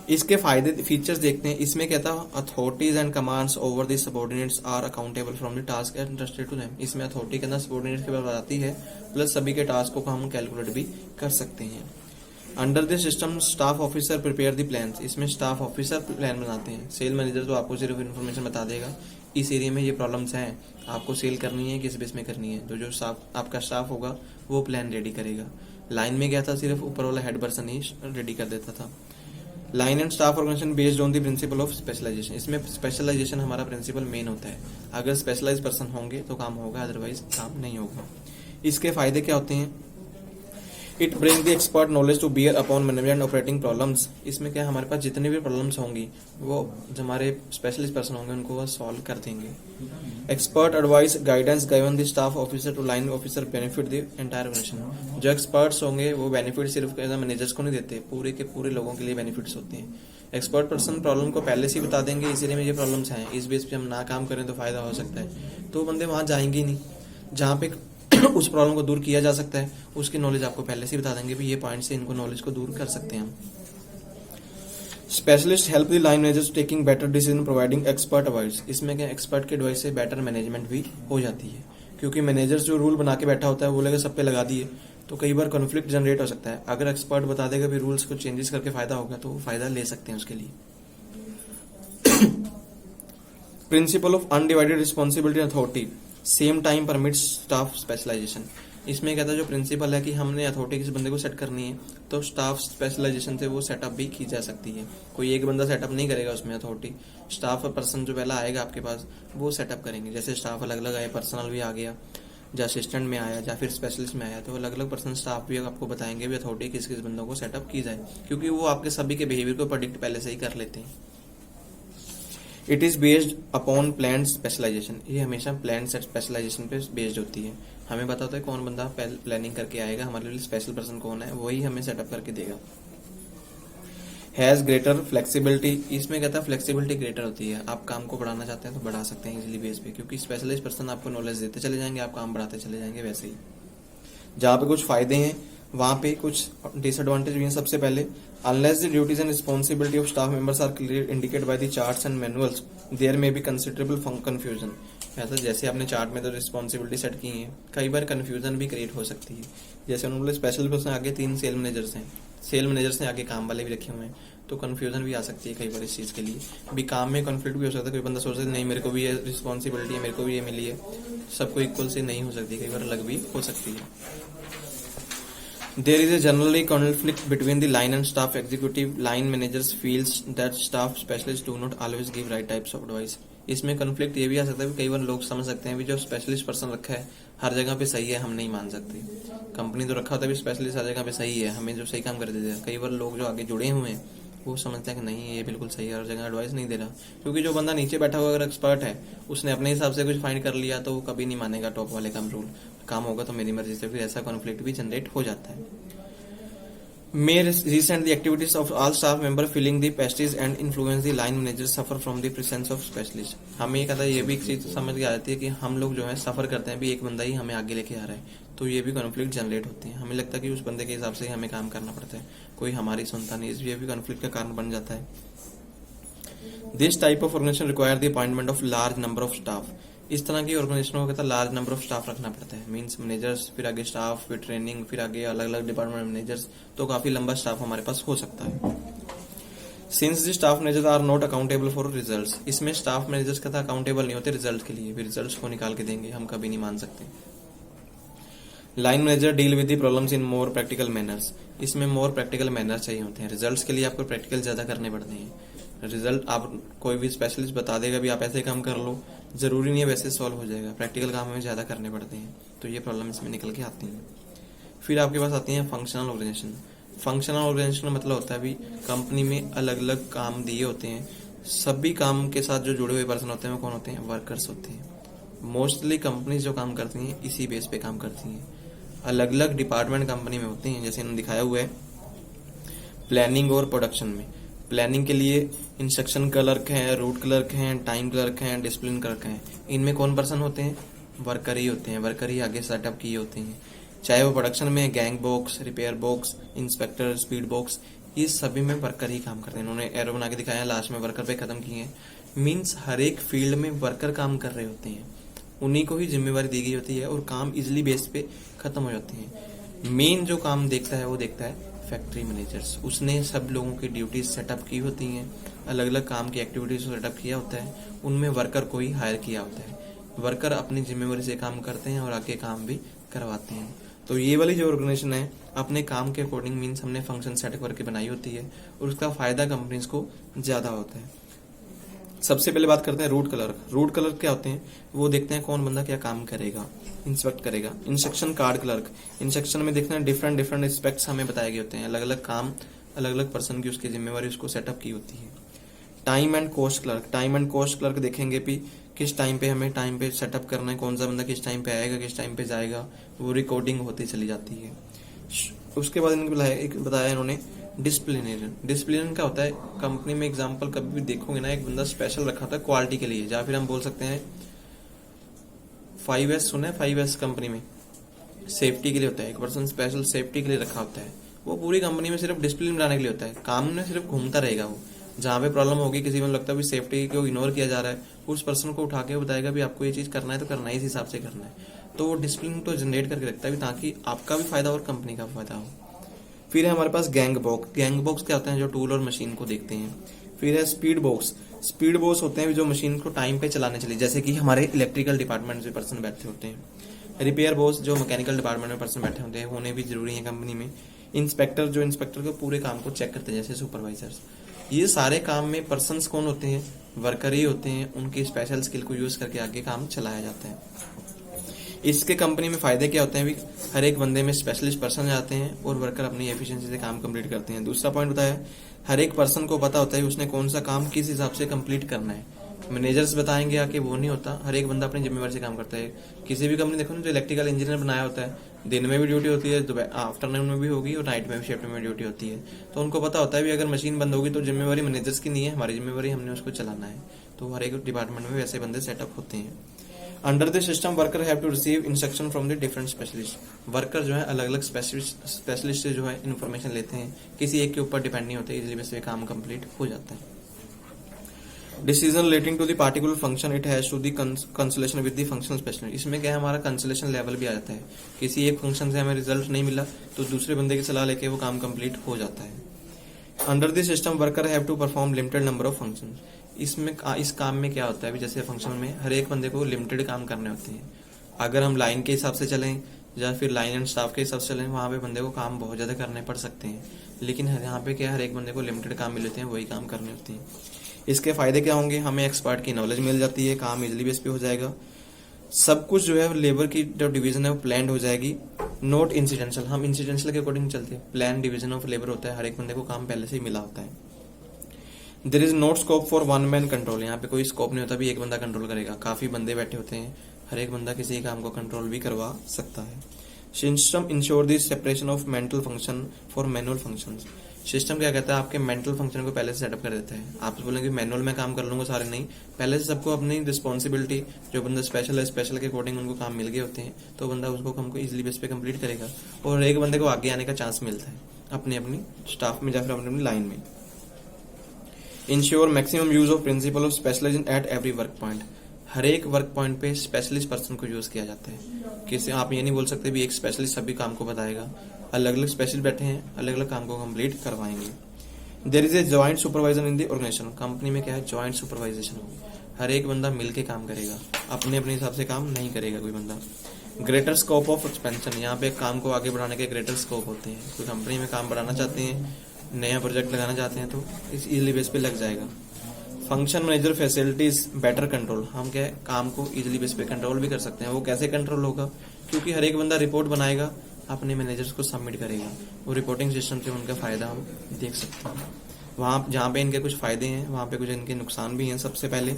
इसके फायदे फीचर्स देखते हैं। इसमें क्या था, authorities and commands over the subordinates are accountable from the task entrusted to them. इसमें अथॉरिटी के अंदर सबऑर्डिनेट्स की बात आती है, प्लस सभी के टास्क को हम कैलकुलेट भी कर सकते हैं। Under the system staff officer prepare the plans. इसमें स्टाफ ऑफिसर प्लान बनाते हैं। सेल मैनेजर तो आपको सिर्फ इन्फॉर्मेशन बता देगा, इस एरिया में ये प्रॉब्लम्स हैं, आपको सेल करनी है, किस बेस में करनी है। तो जो आपका स्टाफ होगा वो प्लान रेडी करेगा। लाइन में क्या था, सिर्फ ऊपर वाला हेड पर्सन ही रेडी कर देता था। Line and staff organisation based on the principle of specialisation. इसमें स्पेशलाइजेशन हमारा प्रिंसिपल मेन होता है। अगर स्पेशलाइज पर्सन होंगे तो काम होगा, अदरवाइज काम नहीं होगा। इसके फायदे क्या होते हैं, it bring the expert knowledge to bear upon management operating problems. इसमें क्या हमारे पास जितनी भी प्रॉब्लम्स होंगी वो जो हमारे स्पेशलिस्ट पर्सन होंगे उनको वो सॉल्व कर देंगे। Expert advice guidance given the staff officer to line officer benefit the entire organisation. जो एक्सपर्ट्स होंगे वो बेनिफिट सिर्फ मैनेजर्स को नहीं देते, पूरे के पूरे लोगों के लिए बेनिफिट्स होते हैं। एक्सपर्ट पर्सन प्रॉब्लम को पहले से ही बता देंगे, इस एरिया में ये प्रॉब्लम्स हैं, इस बेस पे हम ना काम करें तो फायदा हो सकता है। तो बंदे वहां जाएंगे नहीं, जहाँ पे उस प्रॉब्लम को दूर किया जा सकता है उसकी नॉलेज आपको पहले से बता देंगे भी ये पॉइंट से इनको नॉलेज को दूर कर सकते हैं हम। Specialist help the line managers taking better decision providing expert advice. इसमें क्या एक्सपर्ट के एडवाइस से बेटर मैनेजमेंट भी हो जाती है, क्योंकि मैनेजर्स जो रूल बना के बैठा होता है वो लेकर सब पे लगा दिए तो कई बार कॉन्फ्लिक्ट जनरेट हो सकता है। अगर एक्सपर्ट बता देगा भी रूल्स को चेंजेस करके फायदा होगा तो वो फायदा ले सकते हैं उसके लिए। Principle of undivided responsibility authority same time permits staff specialisation. इसमें क्या था, जो प्रिंसिपल है कि हमने अथॉरिटी किसी बंदे को सेट करनी है तो स्टाफ स्पेशलाइजेशन से वो सेटअप भी की जा सकती है। कोई एक बंदा सेटअप नहीं करेगा उसमें, अथॉरिटी स्टाफ पर्सन जो पहला आएगा आपके पास वो सेटअप करेंगे। जैसे स्टाफ अलग अलग आए, पर्सनल भी आ गया, या असिस्टेंट में आया या फिर स्पेशलिस्ट में आया, तो अलग अलग पर्सन स्टाफ भी आपको बताएंगे भी अथॉरिटी किस किस बंदों को सेटअप की जाए, क्योंकि वो आपके सभी के बिहेवियर को प्रेडिक्ट पहले से ही कर लेते हैं। It is based upon plan specialisation. ये हमेशा प्लान स्पेशलाइजेशन पे बेस्ड होती है। हमें पता होता है कौन बंदा प्लानिंग करके आएगा, हमारे लिए स्पेशल पर्सन कौन है, वही हमें सेटअप करके देगा। Has greater flexibility. इसमें कहता है फ्लेक्सिबिलिटी ग्रेटर होती है, आप काम को बढ़ाना चाहते हैं तो बढ़ा सकते हैं इजिली बेस पे, क्योंकि स्पेशलिस्ट पर्सन आपको नॉलेज देते चले जाएंगे, आप काम बढ़ाते चले जाएंगे। वैसे ही जहाँ पे कुछ फायदे हैं वहां पे कुछ डिसएडवांटेज भी हैं। सबसे पहले, unless the duties and responsibility of staff members are clear indicate by the charts and manuals there may be considerable confusion. ऐसा जैसे आपने चार्ट में तो रिस्पॉन्सिबिलिटी सेट की है, कई बार कंफ्यूजन भी क्रिएट हो सकती है। जैसे उन्होंने स्पेशल पर्सन आगे 3 सेल मैनेजर्स हैं, सेल मैनेजर्स ने आगे काम वाले भी रखे हुए हैं, तो कंफ्यूजन भी आ सकती है कई बार इस चीज के लिए भी। काम में कॉन्फ्लिक्ट भी हो सकता है, कोई बंदा सोचता है नहीं मेरे को भी ये रिस्पॉन्सिबिलिटी है, मेरे को भी ये मिली है, सबको इक्वल से नहीं हो सकती, कई बार अलग भी हो सकती है। There is a generally conflict between the line and staff executive. Line managers feels that staff specialists do not always give right types of advice. इसमें कॉन्फ्लिक्ट ये भी आ सकता है, कई बार लोग समझ सकते हैं भी जो स्पेशलिस्ट पर्सन रखा है हर जगह पे सही है, हम नहीं मान सकते। कंपनी तो रखा होता है भी स्पेशलिस्ट हर जगह पे सही है, हमें जो सही काम कर देते हैं। कई बार लोग जो आगे जुड़े हुए हैं वो समझते हैं कि नहीं ये बिल्कुल सही है, हर जगह एडवाइस नहीं दे रहा, क्योंकि जो बंदा नीचे बैठा हुआ अगर एक्सपर्ट है उसने अपने हिसाब से कुछ फाइंड कर लिया तो वो कभी नहीं मानेगा टॉप वाले का रूल। काम होगा तो मेरी मर्जी से, फिर ऐसा कॉन्फ्लिक्ट भी जनरेट हो जाता है। May recent the activities of all staff member filling the pasties and influence the line managers suffer from the presence of specialist. हमें ये कहता है, ये भी एक चीज समझ के आ जाती है कि हम लोग जो है सफर करते हैं भी एक बंदा ही हमें आगे लेके आ रहा है, तो ये भी कॉन्फ्लिक्ट जनरेट होती है। हमें लगता है कि उस बंदे के हिसाब से ही हमें काम करना पड़ता है, कोई हमारी सुनता नहीं, ये भी कॉन्फ्लिक्ट का कारण बन जाता है। This type of organisation require the appointment of large number of staff. इस तरह की ऑर्गेनाइजेशन को कहता है लार्ज नंबर ऑफ स्टाफ रखना पड़ता है, मींस मैनेजर्स, फिर आगे स्टाफ, फिर ट्रेनिंग, फिर आगे अलग अलग डिपार्टमेंट मैनेजर्स, तो काफी लंबा स्टाफ हमारे पास हो सकता है। Since the staff managers are not accountable for results, इसमें स्टाफ मैनेजर्स कहता है अकाउंटेबल नहीं होते रिजल्ट के लिए, भी रिजल्ट्स को निकाल के देंगे हम कभी नहीं मान सकते। Line manager deal with the problems in more practical manners, इसमें मोर प्रैक्टिकल मैनर्स चाहिए होते हैं। रिजल्ट्स के लिए आपको प्रैक्टिकल ज्यादा करने पड़ते हैं। रिजल्ट आप कोई भी स्पेशलिस्ट बता देगा भी आप ऐसे काम कर लो, जरूरी नहीं है वैसे सॉल्व हो जाएगा, प्रैक्टिकल काम हमें ज्यादा करने पड़ते हैं, तो ये प्रॉब्लम इसमें निकल के आती है। फिर आपके पास आती है फंक्शनल ऑर्गेनाइजेशन। फंक्शनल ऑर्गेनाइजेशन का मतलब होता है भी कंपनी में अलग अलग काम दिए होते हैं, सभी काम के साथ जो जुड़े हुए पर्सन होते हैं वो कौन होते हैं, वर्कर्स होते हैं। मोस्टली कंपनीज जो काम करती हैं इसी बेस पे काम करती हैं। अलग अलग डिपार्टमेंट कंपनी में होते हैं, जैसे इन्होंने दिखाया हुआ है प्लानिंग और प्रोडक्शन में। प्लानिंग के लिए इंस्ट्रक्शन क्लर्क हैं, रूट क्लर्क हैं, टाइम क्लर्क हैं, डिसिप्लिन क्लर्क हैं। इनमें कौन पर्सन होते हैं, वर्कर ही होते हैं, वर्कर ही आगे सेटअप किए होते हैं। चाहे वो प्रोडक्शन में gang box, repair box, inspector, speed box, ये सभी में वर्कर ही काम करते हैं। इन्होंने एरो बना के दिखाया, लास्ट में वर्कर पे खत्म किए हैं। मीन्स हर एक फील्ड में वर्कर काम कर रहे होते हैं, उन्हीं को ही जिम्मेवारी दी गई होती है और काम इजिली बेस पे खत्म हो जाते हैं। मेन जो काम देखता है वो देखता है फैक्ट्री मैनेजर्स, उसने सब लोगों की ड्यूटीज सेटअप की होती हैं, अलग अलग काम की एक्टिविटीज को सेटअप किया होता है, उनमें वर्कर को ही हायर किया होता है। वर्कर अपनी जिम्मेवारी से काम करते हैं और आगे काम भी करवाते हैं। तो ये वाली जो ऑर्गेनाइजेशन है अपने काम के अकॉर्डिंग मीन्स हमने फंक्शन सेट करके बनाई होती है और उसका फायदा कंपनीज को ज्यादा होता है। सबसे पहले बात करते हैं रूट क्लर्क। रूट क्लर्क क्या होते हैं, वो देखते हैं कौन बंदा क्या काम करेगा, इंस्पेक्ट करेगा। इंस्ट्रक्शन कार्ड क्लर्क, इंस्ट्रक्शन में देखते हैं डिफरेंट डिफरेंट एस्पेक्ट्स हमें बताए गए होते हैं, अलग अलग काम अलग अलग पर्सन की उसकी जिम्मेवारी उसको सेटअप की होती है। Time and cost clerk, time and cost clerk देखेंगे भी किस टाइम पे हमें टाइम पे सेटअप करना है, कौन सा बंदा किस टाइम पे आएगा, किस टाइम पे जाएगा, वो रिकॉर्डिंग होती चली जाती है। उसके बाद इनको बताया इन्होंने डिसिप्लिनेरियन। डिसिप्लिनेरियन क्या होता है, कंपनी में एग्जांपल कभी भी देखोगे ना, एक बंदा स्पेशल रखा था क्वालिटी के लिए, या फिर हम बोल सकते हैं 5S सुना है, 5S कंपनी में सेफ्टी के लिए होता है, एक पर्सन स्पेशल सेफ्टी के लिए रखा होता है। वो पूरी कंपनी में सिर्फ डिसिप्लिन बनाने के लिए होता है, काम में सिर्फ घूमता रहेगा। वो जहां पे प्रॉब्लम होगी, किसी में लगता है भी सेफ्टी को इग्नोर किया जा रहा है, उस पर्सन को उठा के बताएगा भी आपको ये चीज करना है तो करना है, इस हिसाब से करना है। तो वो डिसिप्लिन तो जनरेट करके रखता है ताकि आपका भी फायदा और कंपनी का भी फायदा हो। फिर है हमारे पास गैंग बॉक्स। गैंग बॉक्स क्या होते हैं, जो टूल और मशीन को देखते हैं। फिर है स्पीड बॉक्स। स्पीड बॉक्स होते हैं जो मशीन को टाइम पे चलाने चले, जैसे कि हमारे इलेक्ट्रिकल डिपार्टमेंट में पर्सन बैठे होते हैं। रिपेयर बॉक्स जो मैकेनिकल डिपार्टमेंट में पर्सन बैठे होते हैं, होने भी जरूरी है कंपनी में। इंस्पेक्टर जो इंस्पेक्टर को पूरे काम को चेक करते हैं, जैसे सुपरवाइजर्स। ये सारे काम में पर्सन्स कौन होते हैं, वर्कर ही होते हैं, उनकी स्पेशल स्किल को यूज करके आगे काम चलाया जाता है। इसके कंपनी में फायदे क्या होते हैं भी, हर एक बंदे में स्पेशलिस्ट पर्सन जाते हैं और वर्कर अपनी एफिशिएंसी से काम कंप्लीट करते हैं। दूसरा पॉइंट बताया, हर एक पर्सन को पता होता है उसने कौन सा काम किस हिसाब से कंप्लीट करना है। मैनेजर्स बताएंगे आके, वो नहीं होता, हर एक बंदा अपनी जिम्मेवारी से काम करता है। किसी भी कंपनी देखो ना, जो इलेक्ट्रिकल इंजीनियर बनाया होता है, दिन में भी ड्यूटी होती है, आफ्टरनून में भी होगी और नाइट में भी, शिफ्ट में ड्यूटी होती है। तो उनको पता होता है भी अगर मशीन बंद होगी तो जिम्मेवारी मैनेजर्स की नहीं है, हमारी जिम्मेवारी, हमने उसको चलाना है। तो हर एक डिपार्टमेंट में वैसे बंदे सेटअप होते हैं। Under the system worker have to receive instruction from the different specialist. Worker जो है अलग अलग स्पेशलिस्ट से जो है इन्फॉर्मेशन लेते हैं, किसी एक के ऊपर डिपेंड नहीं होते, इजिली बेस पे काम कंप्लीट हो जाता है। Decision relating to the particular function it has to the consultation with the functional specialist. इसमें क्या है, हमारा कंसलेशन लेवल भी आ जाता है। किसी एक फंक्शन से हमें रिजल्ट नहीं मिला तो दूसरे बंदे की सलाह लेके वो काम कंप्लीट हो जाता है। Under the system worker have to perform limited number of function. इसमें इस काम में क्या होता है, जैसे फंक्शन में हर एक बंदे को लिमिटेड काम करने होते हैं। अगर हम लाइन के हिसाब से चलें या फिर लाइन एंड स्टाफ के हिसाब से चलें, वहां पे बंदे को काम बहुत ज्यादा करने पड़ सकते हैं। लेकिन यहाँ पे क्या, हर एक बंदे को लिमिटेड काम मिलते हैं, वही काम करने होते हैं। इसके फायदे क्या होंगे, हमें एक्सपर्ट की नॉलेज मिल जाती है, काम इजिली बेस पे हो जाएगा, सब कुछ जो है लेबर की जो डिवीजन है वो प्लान हो जाएगी, नॉट इंसिडेंशियल। हम इंसिडेंशियल के अकॉर्डिंग चलते हैं, प्लान डिवीजन ऑफ लेबर होता है, हर एक बंदे को काम पहले से ही मिला होता है। There is not scope for one man control. यहाँ पे कोई स्कोप नहीं होता भी एक बंदा कंट्रोल करेगा, काफी बंदे बैठे होते हैं, हर एक बंदा किसी काम को कंट्रोल भी करवा सकता है। System ensure the separation of mental function for manual functions. System क्या कहता है, आपके मेंटल फंक्शन को पहले से सेटअप कर देता है। आप बोलेंगे मैनुअल में काम कर लूंगा सारे, नहीं, पहले से सबको अपनी रिस्पॉन्सिबिलिटी, जो बंदा स्पेशल है स्पेशल के अकॉर्डिंग उनको काम मिल गए होते हैं, तो बंदा उसको हमको इजिली बेस पे कंप्लीट करेगा और एक बंदे को आगे आने का चांस मिलता है अपनी अपनी स्टाफ में या फिर अपनी अपनी लाइन में। Ensure maximum use of principle of specialization at every work point. हर एक वर्क पॉइंट पे स्पेशलिस्ट पर्सन को यूज किया जाता है। किसी आप ये नहीं बोल सकते भी एक स्पेशलिस्ट सभी काम को बताएगा, अलग अलग स्पेशलिस्ट बैठे हैं, अलग अलग काम को कंप्लीट करवाएंगे। There is a joint supervisor in the organisation. Company में क्या है, जॉइंट सुपरवाइजेशन हो, हर एक बंदा मिलके काम करेगा, अपने अपने हिसाब से काम नहीं करेगा कोई बंदा। ग्रेटर स्कोप ऑफ एक्सपेंशन, यहाँ पे काम को आगे बढ़ाने के ग्रेटर स्कोप होते हैं। कोई कंपनी में काम बढ़ाना चाहते हैं, नया प्रोजेक्ट लगाना चाहते हैं, तो इस इजिली बेस पे लग जाएगा। Function manager facilities better control. हम क्या है, काम को इजिली बेस पे कंट्रोल भी कर सकते हैं। वो कैसे कंट्रोल होगा, क्योंकि हर एक बंदा रिपोर्ट बनाएगा, अपने मैनेजर्स को सबमिट करेगा, वो रिपोर्टिंग सिस्टम से उनका फायदा हम देख सकते हैं। वहां जहाँ पे इनके कुछ फायदे हैं, वहां पे कुछ इनके नुकसान भी हैं। सबसे पहले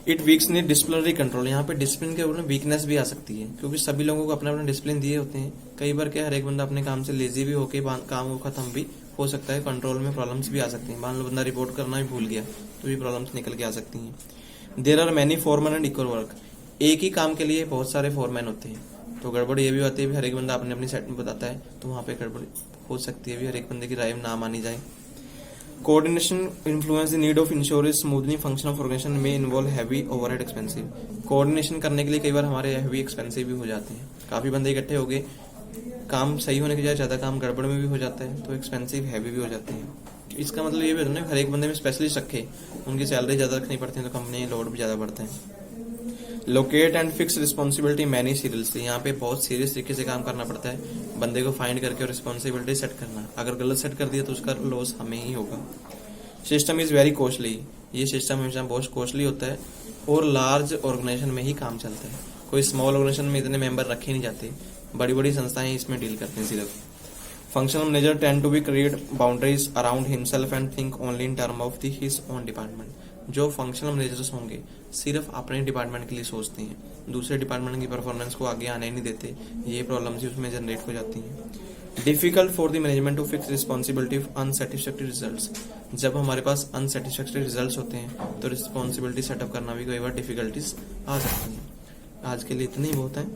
it weeks need disciplinary control. यहाँ पे डिसिप्लिन के ऊपर वीकनेस भी आ सकती है, क्योंकि सभी लोगों को अपना अपना डिसिप्लिन दिए होते हैं। कई बार क्या हर एक बंदा अपने काम से लेजी भी होके काम को खत्म भी हो सकता है, कंट्रोल में प्रॉब्लम्स भी आ सकती हैं। मान लो बंदा रिपोर्ट करना ही भूल गया तो भी प्रॉब्लम्स निकल के आ सकती हैं। There are many foreman and equal work. एक ही काम के लिए बहुत सारे फोरमैन होते हैं, तो गड़बड़ ये भी होती है, हर एक बंदा अपने अपनी सेट में बताता है, तो वहां पे गड़बड़ हो सकती है भी, हर एक बंदे की राय ना मानी जाए। Coordination influence the need of ensure smoothening function of organization में involve heavy overhead expensive. Coordination करने के लिए कई बार हमारे हैवी एक्सपेंसिव भी हो जाते हैं। काफी बंदे इकट्ठे हो गए, काम सही होने के बजाय ज्यादा काम गड़बड़ में भी हो जाता है, तो एक्सपेंसिव हैवी भी हो जाते हैं। इसका मतलब ये भी होता है हर एक बंदे में स्पेशलिस्ट रखे, उनकी सैलरी ज्यादा रखनी पड़ती है, तो कंपनी लोड भी ज्यादा बढ़ता है। Locate and fix responsibility many serials. यहाँ पे बहुत सीरियस तरीके से काम करना पड़ता है, बंदे को फाइंड करके रिस्पॉन्सिबिलिटी सेट करना। अगर गलत सेट कर दिया तो उसका लॉस हमें ही होगा। System is very costly. ये सिस्टम हमेशा बहुत कॉस्टली होता है और लार्ज ऑर्गेनाइजेशन में ही काम चलता है। कोई स्मॉल ऑर्गेनाइजेशन में इतने मेंबर रखे नहीं जाते, बड़ी बड़ी संस्थाएं इसमें डील करते हैं सिर्फ। Functional manager tend to be create boundaries around himself and think only in term of the his own department. जो फंक्शनल मैनेजर्स होंगे सिर्फ अपने डिपार्टमेंट के लिए सोचते हैं, दूसरे डिपार्टमेंट की परफॉर्मेंस को आगे आने नहीं देते। ये प्रॉब्लम्स उसमें जनरेट हो जाती हैं। Difficult for the management to fix responsibility of unsatisfactory results. जब हमारे पास अनसेटिस्फैक्टरी रिजल्ट्स होते हैं तो रिस्पॉन्सिबिलिटी सेटअप करना भी कई बार डिफिकल्टीज आ सकती हैं। आज के लिए इतना ही बहुत है।